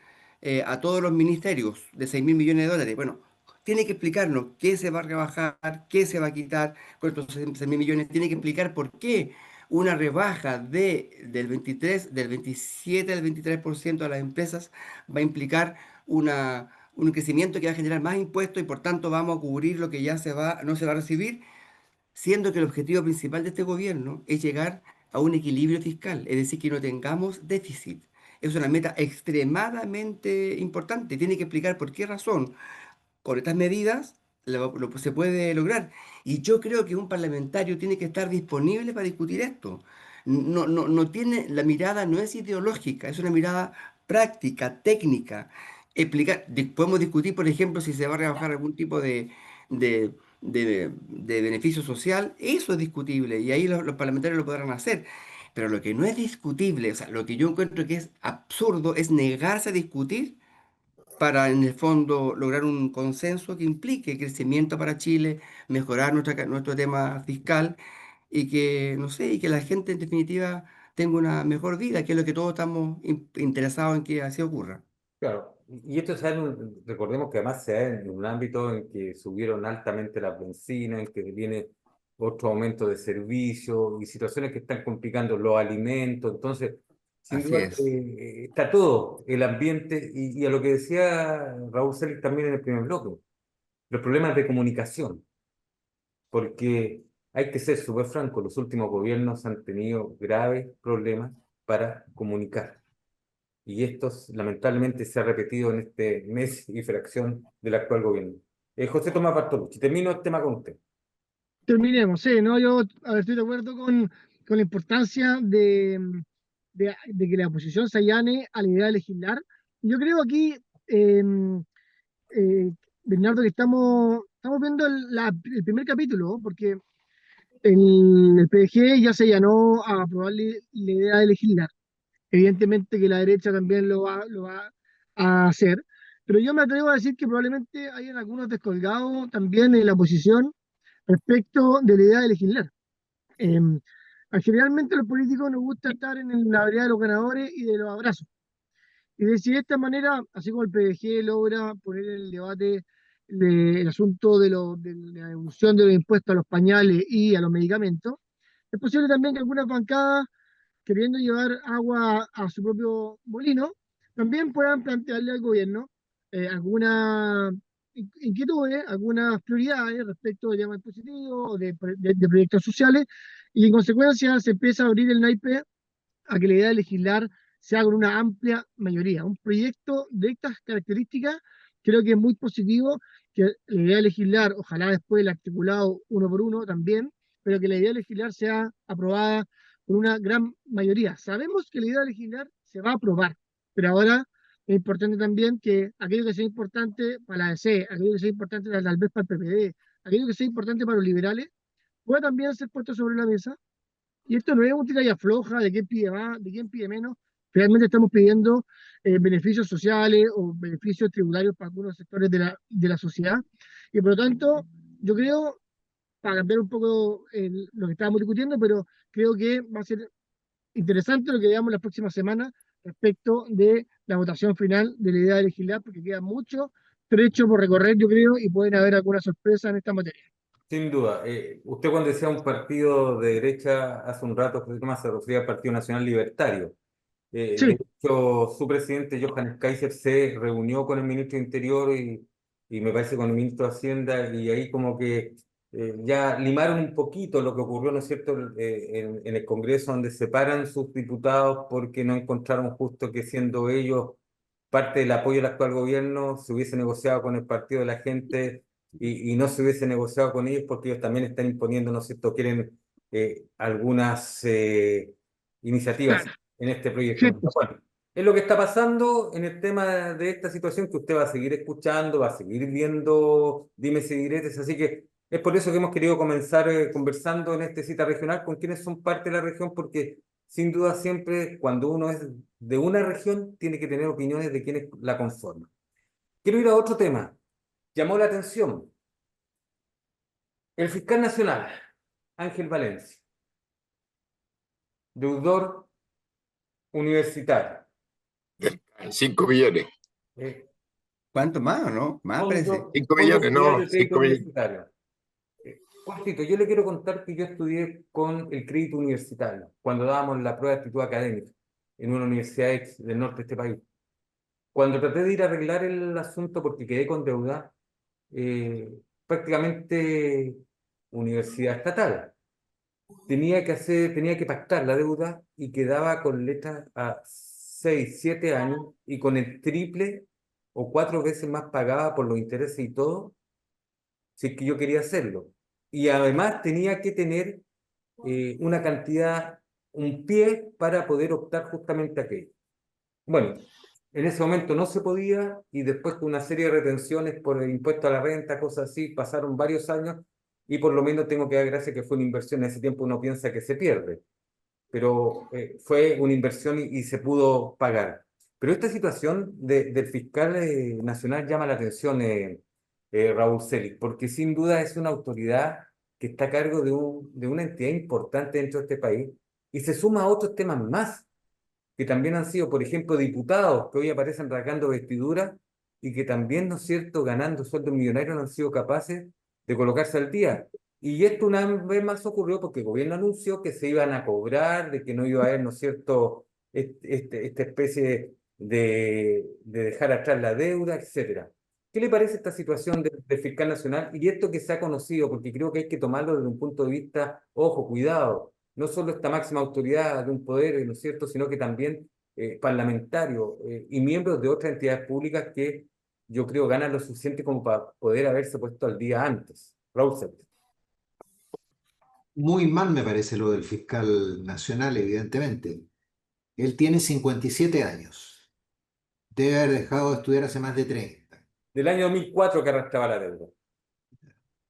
a todos los ministerios de 6.000 millones de dólares. Bueno, tiene que explicarnos qué se va a rebajar, qué se va a quitar con estos 6.000 millones. Tiene que explicar por qué una rebaja del 27 al 23% a las empresas va a implicar un crecimiento que va a generar más impuestos y por tanto vamos a cubrir lo que no se va a recibir, siendo que el objetivo principal de este gobierno es llegar a un equilibrio fiscal, es decir, que no tengamos déficit. Es una meta extremadamente importante. Tiene que explicar por qué razón con estas medidas se puede lograr. Y yo creo que un parlamentario tiene que estar disponible para discutir esto. No tiene, la mirada no es ideológica, es una mirada práctica, técnica. Podemos discutir, por ejemplo, si se va a rebajar algún tipo de, de beneficio social, eso es discutible y ahí los parlamentarios lo podrán hacer. Pero lo que no es discutible, o sea, lo que yo encuentro que es absurdo es negarse a discutir para en el fondo lograr un consenso que implique crecimiento para Chile, mejorar nuestro tema fiscal y que, no sé, y que la gente en definitiva tenga una mejor vida, que es lo que todos estamos interesados en que así ocurra. Claro, y esto se da recordemos que además se da en un ámbito en que subieron altamente la benzina, en que viene otro aumento de servicios y situaciones que están complicando los alimentos. Entonces, sin Así duda, es. está todo el ambiente y a lo que decía Raúl Celis también en el primer bloque, los problemas de comunicación, porque hay que ser súper franco, los últimos gobiernos han tenido graves problemas para comunicar. Y esto lamentablemente se ha repetido en este mes y fracción del actual gobierno. José Tomás Bartolucci, termino el tema con usted. Terminemos, sí, ¿no? Yo, a ver, estoy de acuerdo con la importancia de de que la oposición se allane a la idea de legislar. Y yo creo aquí, eh, eh, Bernardo, que estamos viendo el primer capítulo, porque el PDG ya se allanó a aprobar la idea de legislar. Evidentemente que la derecha también lo va a hacer, pero yo me atrevo a decir que probablemente hayan algunos descolgados también en la oposición respecto de la idea de legislar. Eh, Generalmente los políticos nos gusta estar en la vereda de los ganadores y de los abrazos. Y de si de esta manera, así como el PDG logra poner en el debate el asunto de la devolución de los impuestos a los pañales y a los medicamentos, es posible también que algunas bancadas, queriendo llevar agua a su propio molino, también puedan plantearle al gobierno algunas inquietudes, algunas prioridades respecto de temas positivos o de proyectos sociales, y en consecuencia se empieza a abrir el naipe a que la idea de legislar sea con una amplia mayoría. Un proyecto de estas características creo que es muy positivo, que la idea de legislar, ojalá después el articulado uno por uno también, pero que la idea de legislar sea aprobada con una gran mayoría. Sabemos que la idea de legislar se va a aprobar, pero ahora es importante también que aquello que sea importante para la DC, aquello que sea importante tal vez para el PPD, aquello que sea importante para los liberales, pueda también ser puesto sobre la mesa. Y esto no es un tira y afloja de quién pide más, de quién pide menos. Realmente estamos pidiendo beneficios sociales o beneficios tributarios para algunos sectores de la sociedad. Y por lo tanto, yo creo, para cambiar un poco lo que estábamos discutiendo, pero creo que va a ser interesante lo que veamos las próximas semanas respecto de la votación final de la idea de legislar, porque queda mucho trecho por recorrer, yo creo, y pueden haber alguna sorpresa en esta materia. Sin duda. Usted cuando decía un partido de derecha hace un rato, más se refería al Partido Nacional Libertario. De Sí, hecho, su presidente, Johannes Kaiser, se reunió con el ministro de Interior y me parece con el ministro de Hacienda, y ahí como que ya limaron un poquito lo que ocurrió, ¿no es cierto?, en el Congreso, donde separan sus diputados porque no encontraron justo que, siendo ellos parte del apoyo al actual gobierno, se hubiese negociado con el Partido de la Gente y no se hubiese negociado con ellos, porque ellos también están imponiendo, ¿no es cierto?, quieren algunas iniciativas claro, en este proyecto. cierto. Bueno, es lo que está pasando en el tema de esta situación, que usted va a seguir escuchando, va a seguir viendo dimes y diretes, así que es por eso que hemos querido comenzar conversando en este cita regional con quienes son parte de la región, porque sin duda siempre cuando uno es de una región tiene que tener opiniones de quienes la conforman. Quiero ir a otro tema. Llamó la atención el fiscal nacional, Ángel Valencia, deudor universitario. 5 millones. eh, ¿Cuánto más o no? Más parece. 5 Fondo millones, Social no, de Crédito 5 millones. Universitario. Juancito, yo le quiero contar que yo estudié con el crédito universitario cuando dábamos la prueba de actitud académica en una universidad del norte de este país. Cuando traté de ir a arreglar el asunto porque quedé con deuda, eh, prácticamente universidad estatal, tenía que pactar la deuda y quedaba con letras a 6 7 años y con el triple o 4 veces más pagaba por los intereses y todo, si es que yo quería hacerlo. Y además tenía que tener una cantidad, un pie para poder optar justamente a aquello. Bueno, en ese momento no se podía, y después con una serie de retenciones por el impuesto a la renta, cosas así, pasaron varios años y por lo menos tengo que dar gracias que fue una inversión. En ese tiempo uno piensa que se pierde, pero fue una inversión y se pudo pagar. Pero esta situación del fiscal nacional llama la atención, Raúl Selig, porque sin duda es una autoridad que está a cargo de una entidad importante dentro de este país y se suma a otros temas más que también han sido, por ejemplo, diputados que hoy aparecen rasgando vestiduras y que también, ¿no es cierto?, ganando sueldos millonarios, no han sido capaces de colocarse al día. Y esto una vez más ocurrió porque el gobierno anunció que se iban a cobrar, de que no iba a haber, ¿no es cierto?, esta especie de dejar atrás la deuda, etcétera. ¿Qué le parece esta situación del fiscal nacional y esto que se ha conocido? Porque creo que hay que tomarlo desde un punto de vista, ojo, cuidado, no solo esta máxima autoridad de un poder, ¿no es cierto?, sino que también parlamentarios y miembros de otras entidades públicas que yo creo ganan lo suficiente como para poder haberse puesto al día antes. Raúl Seth. Muy mal me parece lo del fiscal nacional, evidentemente. Él tiene 57 años. Debe haber dejado de estudiar hace más de 30. Del año 2004 que arrastraba la deuda. O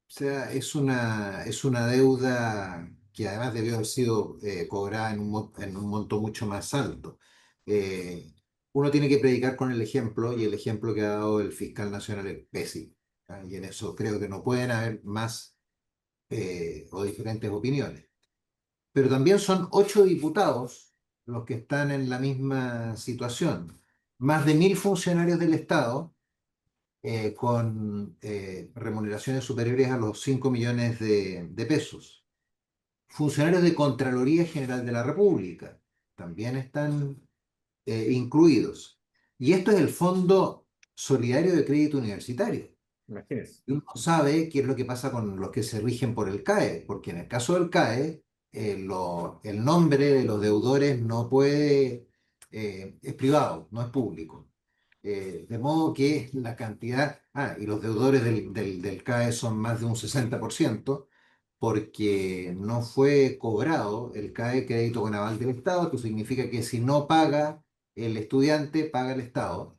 sea, es una deuda que además debió haber sido cobrada en un monto mucho más alto. Eh, Uno tiene que predicar con el ejemplo y el ejemplo que ha dado el fiscal nacional es pésimo. ¿Ah? Y en eso creo que no pueden haber más o diferentes opiniones. Pero también son 8 diputados los que están en la misma situación. Más de 1.000 funcionarios del Estado con remuneraciones superiores a los 5 millones de pesos. Funcionarios de Contraloría General de la República también están incluidos. Y esto es el Fondo Solidario de Crédito Universitario. Imagínense. Y uno sabe qué es lo que pasa con los que se rigen por el CAE, porque en el caso del CAE, el nombre de los deudores no puede, es privado, no es público. De modo que la cantidad, y los deudores del CAE son más de un 60%, porque no fue cobrado el CAE, crédito con aval del Estado, que significa que si no paga el estudiante, paga el Estado.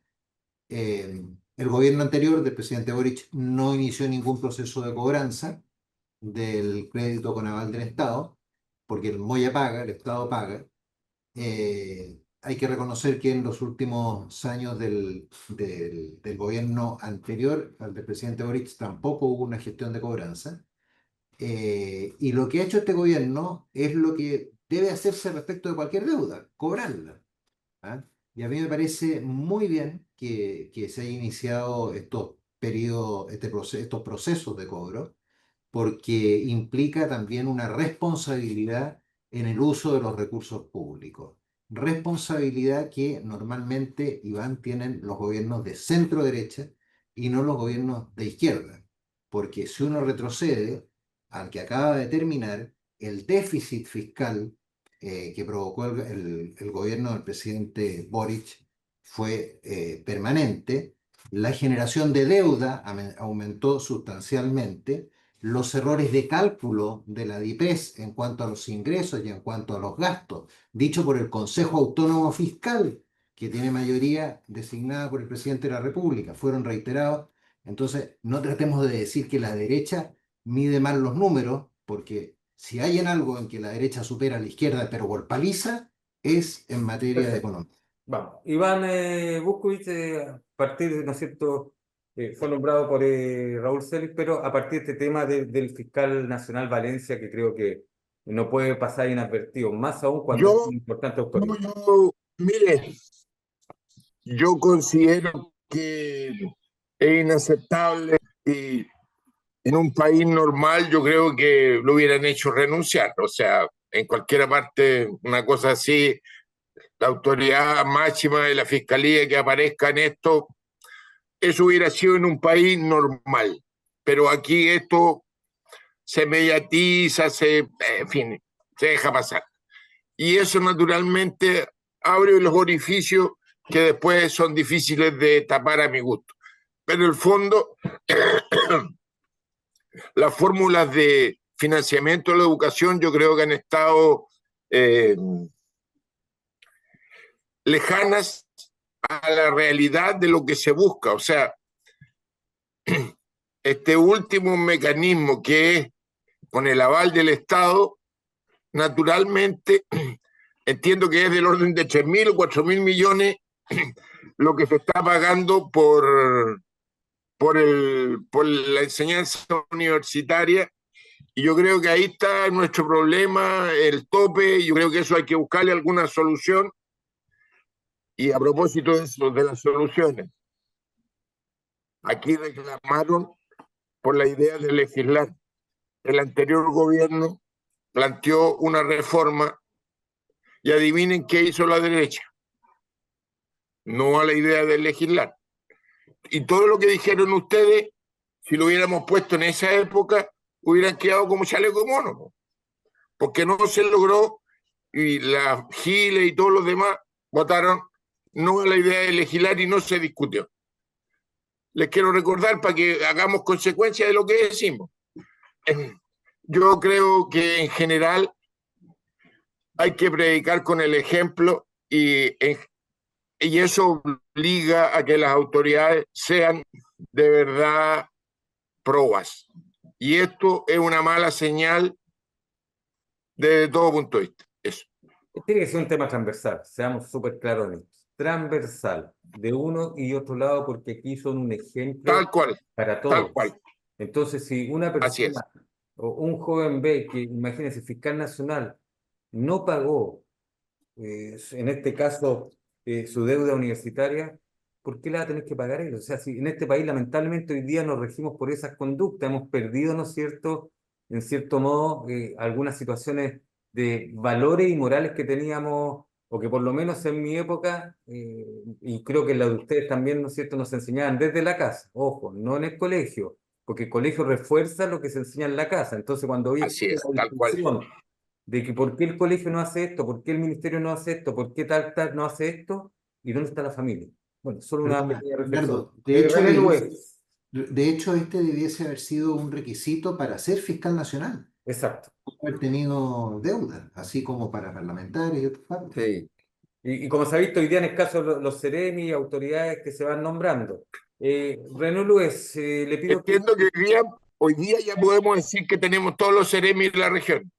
El gobierno anterior del presidente Boric no inició ningún proceso de cobranza del crédito con aval del Estado, porque el MOYA paga, el Estado paga. Hay que reconocer que en los últimos años del gobierno anterior al del presidente Boric tampoco hubo una gestión de cobranza. Y lo que ha hecho este gobierno es lo que debe hacerse respecto de cualquier deuda, cobrarla. ¿Ah? Y a mí me parece muy bien que se haya iniciado estos procesos de cobro, porque implica también una responsabilidad en el uso de los recursos públicos. Responsabilidad que normalmente, Iván, tienen los gobiernos de centro derecha y no los gobiernos de izquierda. Porque si uno retrocede al que acaba de terminar, el déficit fiscal que provocó el gobierno del presidente Boric fue permanente, la generación de deuda aumentó sustancialmente, los errores de cálculo de la DIPES en cuanto a los ingresos y en cuanto a los gastos, dicho por el Consejo Autónomo Fiscal, que tiene mayoría designada por el presidente de la República, fueron reiterados. Entonces, no tratemos de decir que la derecha mide mal los números, porque si hay en algo en que la derecha supera a la izquierda, pero por paliza, es en materia de Perfecto. economía. Vamos. Iván Buscovich, a partir de, ¿no es cierto? Fue nombrado por Raúl Celis, pero a partir de este tema del fiscal nacional Valencia, que creo que no puede pasar inadvertido, más aún cuando es Yo, una importante no, autoridad. mire, yo considero que es inaceptable y en un país normal yo creo que lo hubieran hecho renunciar. O sea, en cualquier parte, una cosa así, la autoridad máxima de la fiscalía que aparezca en esto, eso hubiera sido en un país normal. Pero aquí esto se mediatiza, en fin, se deja pasar. Y eso naturalmente abre los orificios que después son difíciles de tapar a mi gusto. Pero en el fondo, las fórmulas de financiamiento de la educación yo creo que han estado lejanas a la realidad de lo que se busca. O sea, este último mecanismo que es con el aval del Estado, naturalmente entiendo que es del orden de 3.000 o 4.000 millones lo que se está pagando por la enseñanza universitaria. Y yo creo que ahí está nuestro problema, el tope. Yo creo que eso hay que buscarle alguna solución. Y a propósito de eso, de las soluciones, aquí reclamaron por la idea de legislar. El anterior gobierno planteó una reforma y adivinen qué hizo la derecha. No a la idea de legislar. Y todo lo que dijeron ustedes, si lo hubiéramos puesto en esa época, hubieran quedado como chaleco mono, porque no se logró y la Gile y todos los demás votaron no a la idea de legislar y no se discutió. Les quiero recordar para que hagamos consecuencia de lo que decimos. Yo creo que en general hay que predicar con el ejemplo y, en- y eso obliga a que las autoridades sean de verdad probas. Y esto es una mala señal desde todo punto de vista. Eso. Tiene que ser un tema transversal, seamos súper claros en esto. Transversal, de uno y otro lado, porque aquí son un ejemplo Tal cual, para tal todos. cual. Entonces, si una Así es. persona o un joven ve que, imagínense, fiscal nacional no pagó, en este caso, su deuda universitaria, ¿por qué la va a tener que pagar él? O sea, si en este país lamentablemente hoy día nos regimos por esas conductas, hemos perdido, ¿no es cierto?, en cierto modo, algunas situaciones de valores y morales que teníamos, o que por lo menos en mi época, y creo que en la de ustedes también, ¿no es cierto?, nos enseñaban desde la casa, ojo, no en el colegio, porque el colegio refuerza lo que se enseña en la casa. Entonces, cuando hoy Así existe es, la tal cual. discusión de que por qué el colegio no hace esto, por qué el ministerio no hace esto, por qué tal no hace esto, y dónde está la familia. Bueno, solo una Perdona, pequeña reflexión. Ricardo, de hecho, René Luez, este debiese haber sido un requisito para ser fiscal nacional, exacto. haber tenido deuda, así como para parlamentarios y otros cargos. Sí. Y como se ha visto hoy día en el caso de los seremi y autoridades que se van nombrando. René Luez, le pido que... Entiendo que hoy día ya podemos decir que tenemos todos los Ceremi de la región.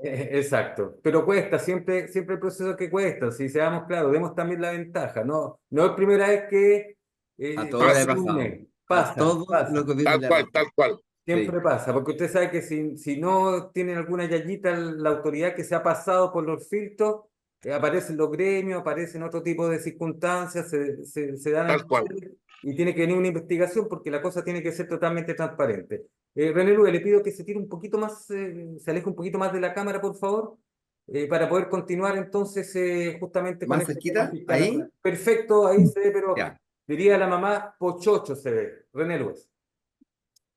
Exacto, pero cuesta, siempre el proceso que cuesta, si seamos claros, demos también la ventaja, no, no es primera vez que A todos le ha Pasa, pasado. A pasa, todos los pasa, gobiernos tal le ha cual, tal pasado. cual. Sí. siempre pasa, porque usted sabe que si no tienen alguna yayita la autoridad que se ha pasado por los filtros, aparecen los gremios, aparecen otro tipo de circunstancias, se dan a Tal cual. entender, y tiene que venir una investigación porque la cosa tiene que ser totalmente transparente. René Lugue, le pido que se tire un poquito más, se aleje un poquito más de la cámara, por favor, para poder continuar entonces justamente con ¿Más este tema cerquita? fiscal. Ahí. Perfecto, ahí se ve, pero Ya. diría la mamá, pochocho se ve. René Lugue.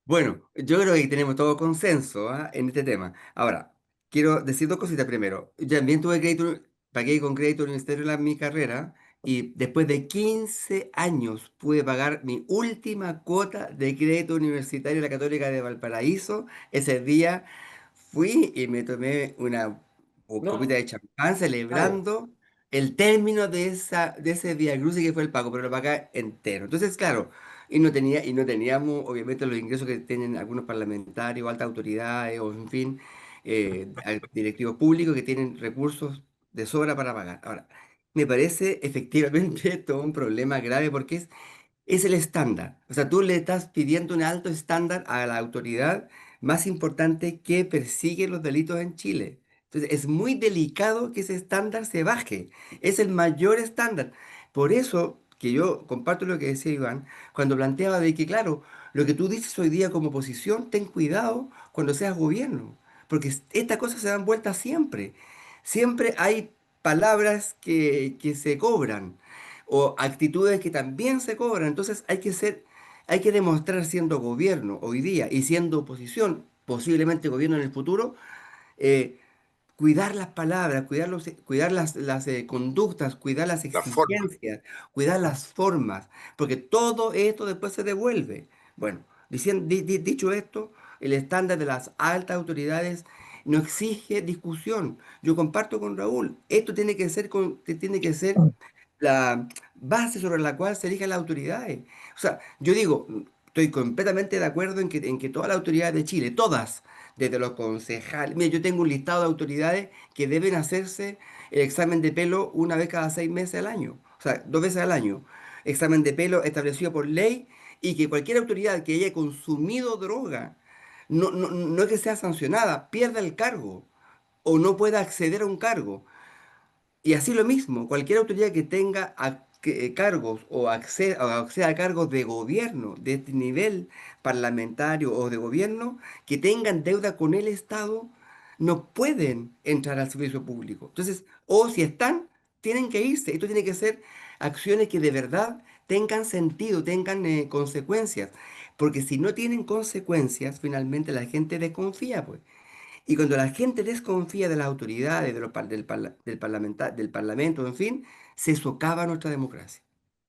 Bueno, yo creo que tenemos todo consenso, en este tema. Ahora, quiero decir dos cositas primero. Yo también pagué con crédito universitario mi carrera y después de 15 años pude pagar mi última cuota de crédito universitario en la Católica de Valparaíso. Ese día fui y me tomé una copita No, de champán ah, ya. celebrando el término de ese Vía Crucis que fue el pago, pero lo pagué entero. Entonces, claro. Y no teníamos, obviamente, los ingresos que tienen algunos parlamentarios, altas autoridades, o en fin, directivos públicos que tienen recursos de sobra para pagar. Ahora, me parece efectivamente todo un problema grave porque es el estándar. O sea, tú le estás pidiendo un alto estándar a la autoridad más importante que persigue los delitos en Chile. Entonces, es muy delicado que ese estándar se baje. Es el mayor estándar. Por eso que yo comparto lo que decía Iván, cuando planteaba de que, claro, lo que tú dices hoy día como oposición, ten cuidado cuando seas gobierno. Porque estas cosas se dan vueltas siempre. Siempre hay palabras que se cobran o actitudes que también se cobran. Entonces hay que demostrar siendo gobierno hoy día y siendo oposición, posiblemente gobierno en el futuro, eh, cuidar las palabras, cuidar las conductas, cuidar las La forma. exigencias, cuidar las formas, porque todo esto después se devuelve. Bueno, dicho esto, el estándar de las altas autoridades no exige discusión. Yo comparto con Raúl, esto tiene que ser la base sobre la cual se eligen las autoridades. O sea, yo digo, estoy completamente de acuerdo en que todas las autoridades de Chile, todas, desde los concejales, mira, yo tengo un listado de autoridades que deben hacerse el examen de pelo una vez cada 6 meses al año, o sea, 2 veces al año. Examen de pelo establecido por ley y que cualquier autoridad que haya consumido droga, no es que sea sancionada, pierda el cargo o no pueda acceder a un cargo. Y así lo mismo, cualquier autoridad que tenga cargos o acceda a cargos de gobierno, de este nivel parlamentario o de gobierno, que tengan deuda con el Estado, no pueden entrar al servicio público. Entonces, o si están, tienen que irse. Esto tiene que ser acciones que de verdad tengan sentido, tengan consecuencias. Porque si no tienen consecuencias, finalmente la gente desconfía, pues. Y cuando la gente desconfía de las autoridades, del parlamento, en fin, se socava nuestra democracia.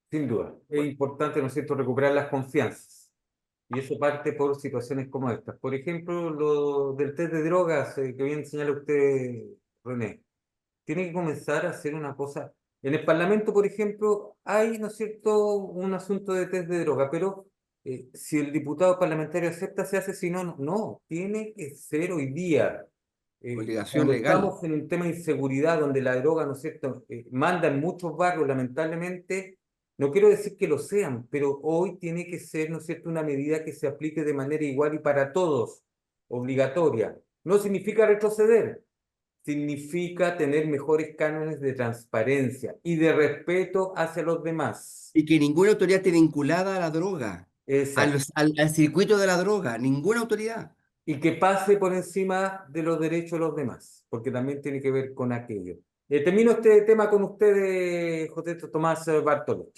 Sin duda. Es importante, ¿no es cierto?, recuperar las confianzas. Y eso parte por situaciones como estas. Por ejemplo, lo del test de drogas que bien señala usted, René. tiene que comenzar a hacer una cosa. En el Parlamento, por ejemplo, hay, ¿no es cierto?, un asunto de test de droga, pero si el diputado parlamentario acepta, se hace, si no, no, no, tiene que ser hoy día. Obligación Cuando legal. estamos en un tema de inseguridad, donde la droga, ¿no es cierto?, manda en muchos barrios, lamentablemente, no quiero decir que lo sean, pero hoy tiene que ser, ¿no es cierto?, una medida que se aplique de manera igual y para todos, obligatoria. No significa retroceder, significa tener mejores cánones de transparencia y de respeto hacia los demás. Y que ninguna autoridad esté vinculada a la droga, Exacto. al circuito de la droga, ninguna autoridad. Y que pase por encima de los derechos de los demás, porque también tiene que ver con aquello. Termino este tema con ustedes, José Tomás Bartolomé.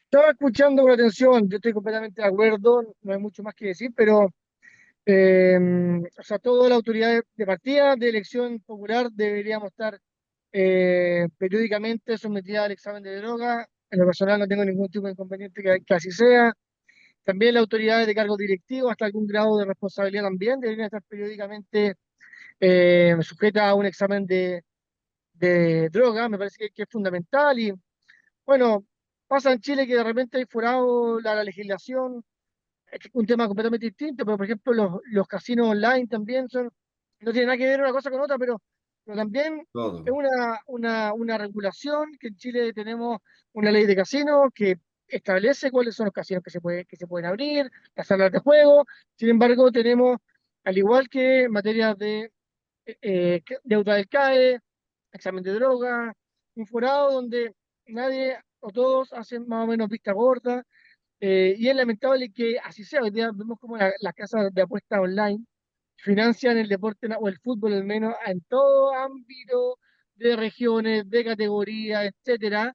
Estaba escuchando con atención, yo estoy completamente de acuerdo, no hay mucho más que decir, pero o sea, toda la autoridad de partida de elección popular deberíamos estar periódicamente sometida al examen de droga. En lo personal no tengo ningún tipo de inconveniente que así sea. También las autoridades de cargo directivo, hasta algún grado de responsabilidad también, deberían estar periódicamente sujetas a un examen de droga. Me parece que es fundamental. Y bueno, pasa en Chile que de repente hay forado la legislación, es un tema completamente distinto, pero por ejemplo los casinos online también son, no tiene nada que ver una cosa con otra, pero también es Todo. una regulación que en Chile tenemos una ley de casinos que establece cuáles son los casinos que se pueden abrir, las salas de juego. Sin embargo, tenemos, al igual que en materia de deuda del CAE, examen de droga, un forado donde nadie o todos hacen más o menos vista gorda, y es lamentable que así sea. Hoy día vemos como las casas de apuestas online financian el deporte o el fútbol al menos en todo ámbito de regiones, de categorías, etcétera,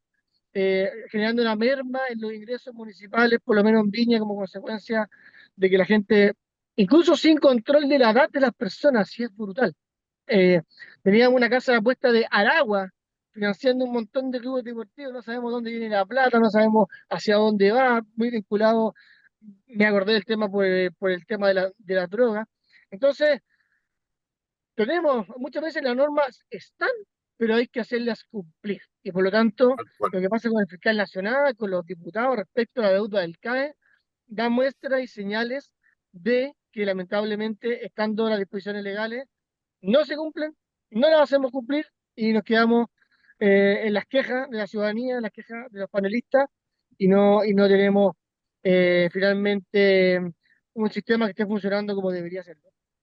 generando una merma en los ingresos municipales, por lo menos en Viña, como consecuencia de que la gente, incluso sin control de la edad de las personas, sí es brutal. Eh, Teníamos una casa de apuestas de Aragua financiando un montón de clubes deportivos, no sabemos dónde viene la plata, no sabemos hacia dónde va, muy vinculado, me acordé del tema por el tema de la droga. Entonces, tenemos, muchas veces las normas están, pero hay que hacerlas cumplir. Y por lo tanto, Tal cual. lo que pasa con el fiscal nacional, con los diputados respecto a la deuda del CAE, da muestras y señales de que lamentablemente, estando las disposiciones legales, no se cumplen, no las hacemos cumplir y nos quedamos en las quejas de la ciudadanía, en las quejas de los panelistas y no tenemos finalmente un sistema que esté funcionando como debería ser.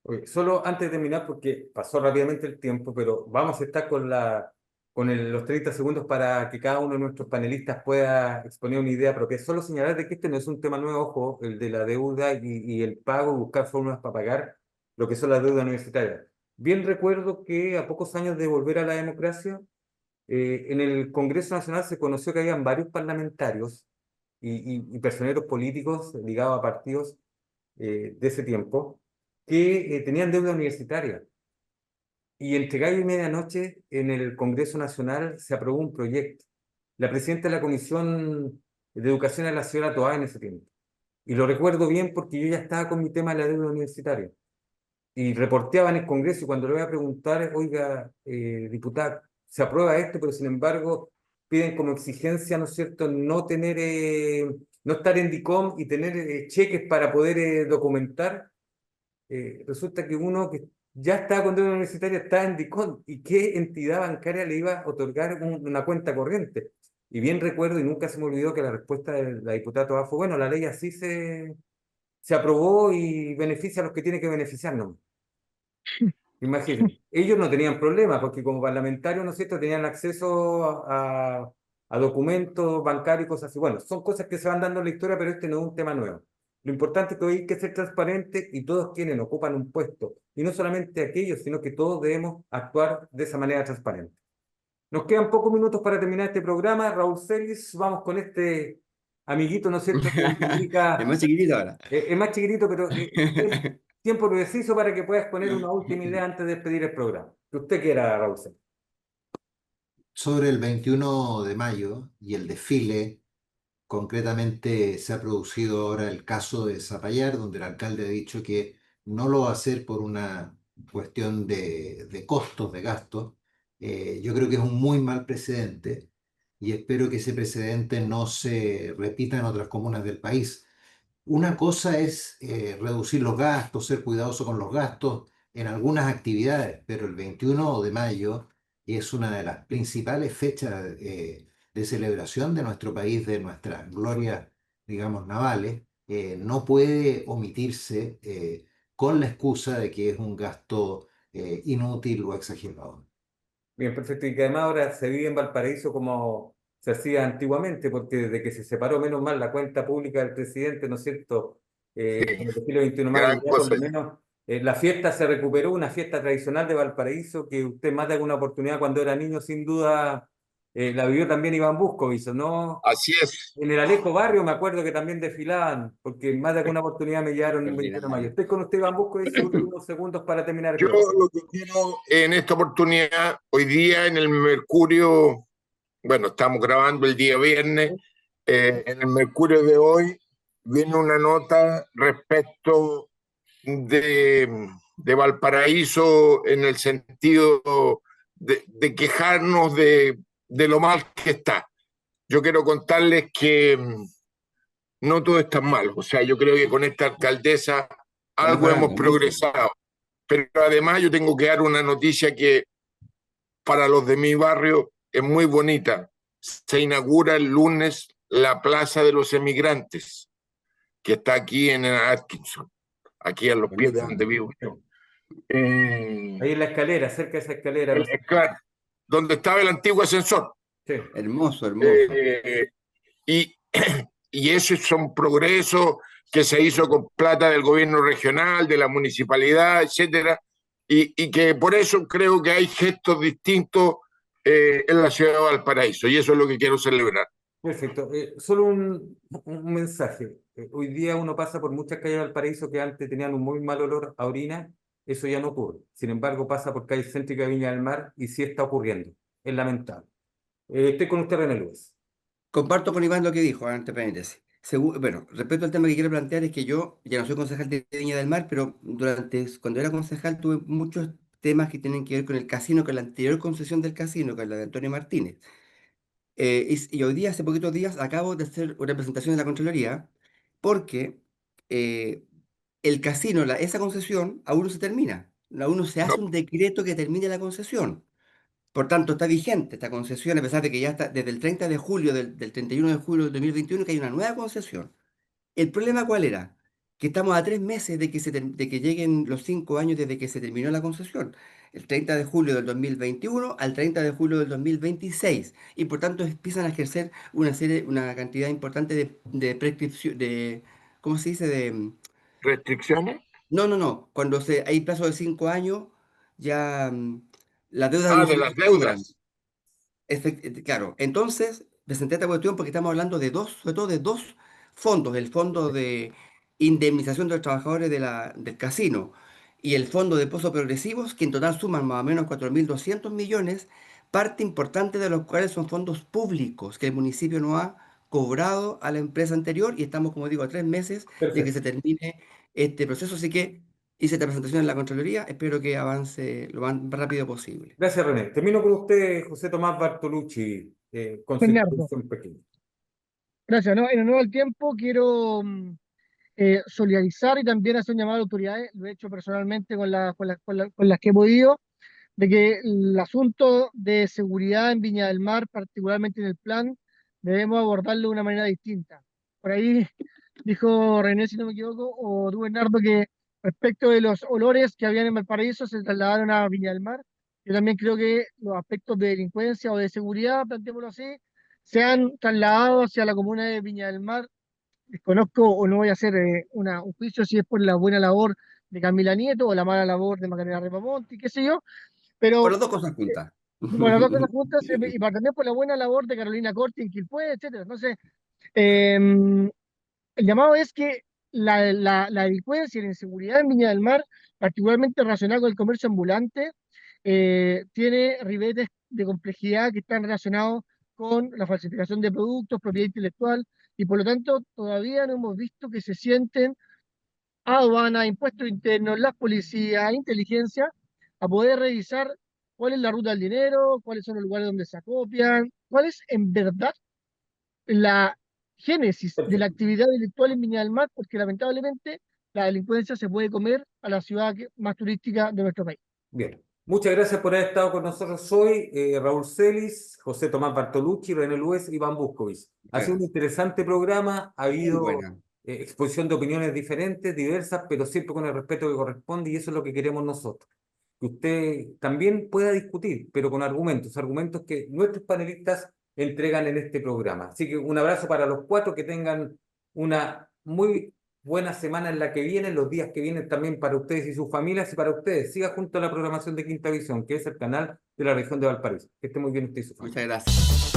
Oye, solo antes de terminar, porque pasó rápidamente el tiempo, pero vamos a estar los 30 segundos para que cada uno de nuestros panelistas pueda exponer una idea propia. Solo señalar de que este no es un tema nuevo, ojo, el de la deuda y el pago, buscar fórmulas para pagar lo que son las deudas universitarias. Bien recuerdo que a pocos años de volver a la democracia, en el Congreso Nacional se conoció que habían varios parlamentarios y personeros políticos ligados a partidos de ese tiempo que tenían deuda universitaria. Y entre gallo y medianoche en el Congreso Nacional se aprobó un proyecto. La presidenta de la Comisión de Educación era la señora Toá en ese tiempo. Y lo recuerdo bien porque yo ya estaba con mi tema de la deuda universitaria. Y reporteaba en el Congreso y cuando le voy a preguntar, oiga, diputada, se aprueba esto, pero sin embargo piden como exigencia, ¿no es cierto?, no estar en DICOM y tener cheques para poder documentar. Resulta que uno que ya estaba con deuda universitaria está en DICOM y qué entidad bancaria le iba a otorgar una cuenta corriente. Y bien recuerdo y nunca se me olvidó que la respuesta de la diputada Toá fue, bueno, la ley así se aprobó y beneficia a los que tiene que beneficiarnos. Imagínense, ellos no tenían problema porque como parlamentarios, ¿no es cierto?, tenían acceso a documentos bancarios y cosas así. Bueno, son cosas que se van dando en la historia, pero este no es un tema nuevo. Lo importante es que hoy hay que ser transparente y todos quienes ocupan un puesto, y no solamente aquellos, sino que todos debemos actuar de esa manera transparente. Nos quedan pocos minutos para terminar este programa. Raúl Celis, vamos con este amiguito, ¿no es cierto?, que Es indica más chiquitito ahora. es más chiquitito, pero tiempo preciso para que puedas poner una última idea antes de despedir el programa. Que usted quiera, Raúl. Sobre el 21 de mayo y el desfile, concretamente se ha producido ahora el caso de Zapallar, donde el alcalde ha dicho que no lo va a hacer por una cuestión de costos, de gastos, Yo creo que es un muy mal precedente y espero que ese precedente no se repita en otras comunas del país. Una cosa es reducir los gastos, ser cuidadoso con los gastos en algunas actividades, pero el 21 de mayo es una de las principales fechas de celebración de nuestro país, de nuestras glorias, digamos, navales. No puede omitirse con la excusa de que es un gasto inútil o exagerado. Bien, perfecto. Y que además ahora se vive en Valparaíso como se hacía antiguamente, porque desde que se separó, menos mal, la cuenta pública del presidente, ¿no es cierto? Sí, Con el desfile 21 de mayo, gran ya por cosa. lo menos la fiesta se recuperó, una fiesta tradicional de Valparaíso, que usted más de alguna oportunidad cuando era niño, sin duda, la vivió también Iván Buscovich, ¿no? Así es. En el Alejo Barrio me acuerdo que también desfilaban, porque más de alguna oportunidad me llevaron un 21 de mayo. Extraordinario. Estoy con usted, Iván Buscovich, sus últimos segundos para terminar el Yo programa. lo que quiero en esta oportunidad, hoy día en el Mercurio, bueno, estamos grabando el día viernes, en el Mercurio de hoy viene una nota respecto de Valparaíso en el sentido de quejarnos de lo mal que está. Yo quiero contarles que no todo es tan malo. O sea, yo creo que con esta alcaldesa Está algo hemos mejorando mucho. progresado. Pero además yo tengo que dar una noticia que para los de mi barrio es muy bonita. Se inaugura el lunes la Plaza de los Emigrantes, que está aquí en Atkinson, aquí a los pies de donde Buenísimo. vivo yo. Eh, Ahí en la escalera, cerca de esa escalera, no sé. claro, donde estaba el antiguo ascensor. Sí. Hermoso, hermoso. Eh, y, y esos son progresos que se hizo con plata del gobierno regional, de la municipalidad, etcétera, y que por eso creo que hay gestos distintos en la ciudad de Valparaíso, y eso es lo que quiero celebrar. Perfecto. Solo un mensaje. Hoy día uno pasa por muchas calles de Valparaíso que antes tenían un muy mal olor a orina. Eso ya no ocurre. Sin embargo, pasa por calles céntricas de Viña del Mar y sí está ocurriendo. Es lamentable. Estoy con usted, René Luis. Comparto con Iván lo que dijo, entre paréntesis. Bueno, respecto al tema que quiero plantear es que yo ya no soy concejal de Viña del Mar, pero cuando era concejal tuve muchos temas que tienen que ver con el casino, con la anterior concesión del casino, que es la de Antonio Martínez. Y hoy día, hace poquitos días, acabo de hacer una presentación en la Contraloría porque eh, el casino, esa concesión, aún no se termina. Aún no se No, hace un decreto que termine la concesión. Por tanto, está vigente esta concesión, a pesar de que ya está desde el 30 de julio, del 31 de julio del 2021 que hay una nueva concesión. ¿El problema cuál era? Que estamos a 3 meses de que lleguen los 5 años desde que se terminó la concesión. El 30 de julio del 2021 al 30 de julio del 2026. Y por tanto empiezan a ejercer una cantidad importante de prescripción, ¿cómo se dice? restricciones. No, no, no. Cuando hay plazo de 5 años, ya las deudas Ah, no de se las recaudan. deudas. Claro, entonces presenté esta cuestión porque estamos hablando de dos, sobre todo de dos fondos, el fondo de indemnización de los trabajadores del casino y el fondo de pozos progresivos, que en total suman más o menos 4.200 millones, parte importante de los cuales son fondos públicos que el municipio no ha cobrado a la empresa anterior y estamos, como digo, a 3 meses de que se Perfecto. termine este proceso, así que hice esta presentación en la Contraloría, espero que avance lo más rápido posible. Gracias, René. Termino con usted, José Tomás Bartolucci, con su Bernardo, intervención pequeña. gracias, ¿no? En honor al tiempo quiero solidarizar y también hacer un llamado a las autoridades, lo he hecho personalmente con las que he podido, de que el asunto de seguridad en Viña del Mar, particularmente en el plan, debemos abordarlo de una manera distinta. Por ahí dijo René, si no me equivoco, o tú, Bernardo, que respecto de los olores que habían en Valparaíso se trasladaron a Viña del Mar. Yo también creo que los aspectos de delincuencia o de seguridad, planteémoslo así, se han trasladado hacia la comuna de Viña del Mar. Desconozco o no voy a hacer un juicio si es por la buena labor de Camila Nieto o la mala labor de Macarena Repamonti, qué sé yo, Por pero las dos cosas juntas. bueno, las dos cosas juntas y también por la buena labor de Carolina Corti en Quilpué, etcétera. Entonces, eh, el llamado es que la delincuencia y la inseguridad en Viña del Mar, particularmente relacionada con el comercio ambulante, tiene ribetes de complejidad que están relacionados con la falsificación de productos, propiedad intelectual, y por lo tanto todavía no hemos visto que se sienten aduana, impuestos internos, las policías, inteligencia, a poder revisar cuál es la ruta del dinero, cuáles son los lugares donde se acopian, cuál es en verdad la génesis de la Perfecto. actividad delictual en Viña del Mar, porque lamentablemente la delincuencia se puede comer a la ciudad más turística de nuestro país. Bien. Muchas gracias por haber estado con nosotros hoy, Raúl Celis, José Tomás Bartolucci, René Luez y Iván Buscovich. Ha sido un interesante programa, ha Muy habido buena. exposición de opiniones diferentes, diversas, pero siempre con el respeto que corresponde y eso es lo que queremos nosotros. Que usted también pueda discutir, pero con argumentos, argumentos que nuestros panelistas entregan en este programa. Así que un abrazo para los cuatro, que tengan una muy buena semana en la que viene, los días que vienen también para ustedes y sus familias y para ustedes. Siga junto a la programación de Quinta Visión, que es el canal de la región de Valparaíso. Que esté muy bien usted y su familia. Muchas gracias.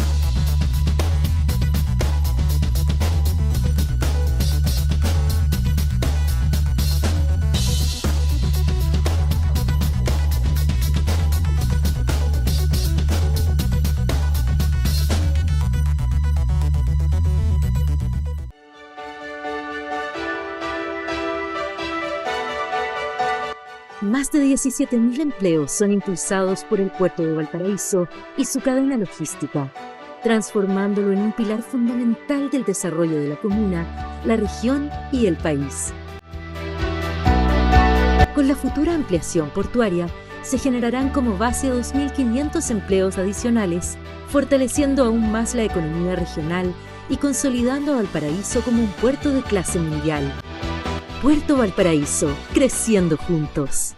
Más de 17.000 empleos son impulsados por el puerto de Valparaíso y su cadena logística, transformándolo en un pilar fundamental del desarrollo de la comuna, la región y el país. Con la futura ampliación portuaria, se generarán como base 2.500 empleos adicionales, fortaleciendo aún más la economía regional y consolidando a Valparaíso como un puerto de clase mundial. Puerto Valparaíso, creciendo juntos.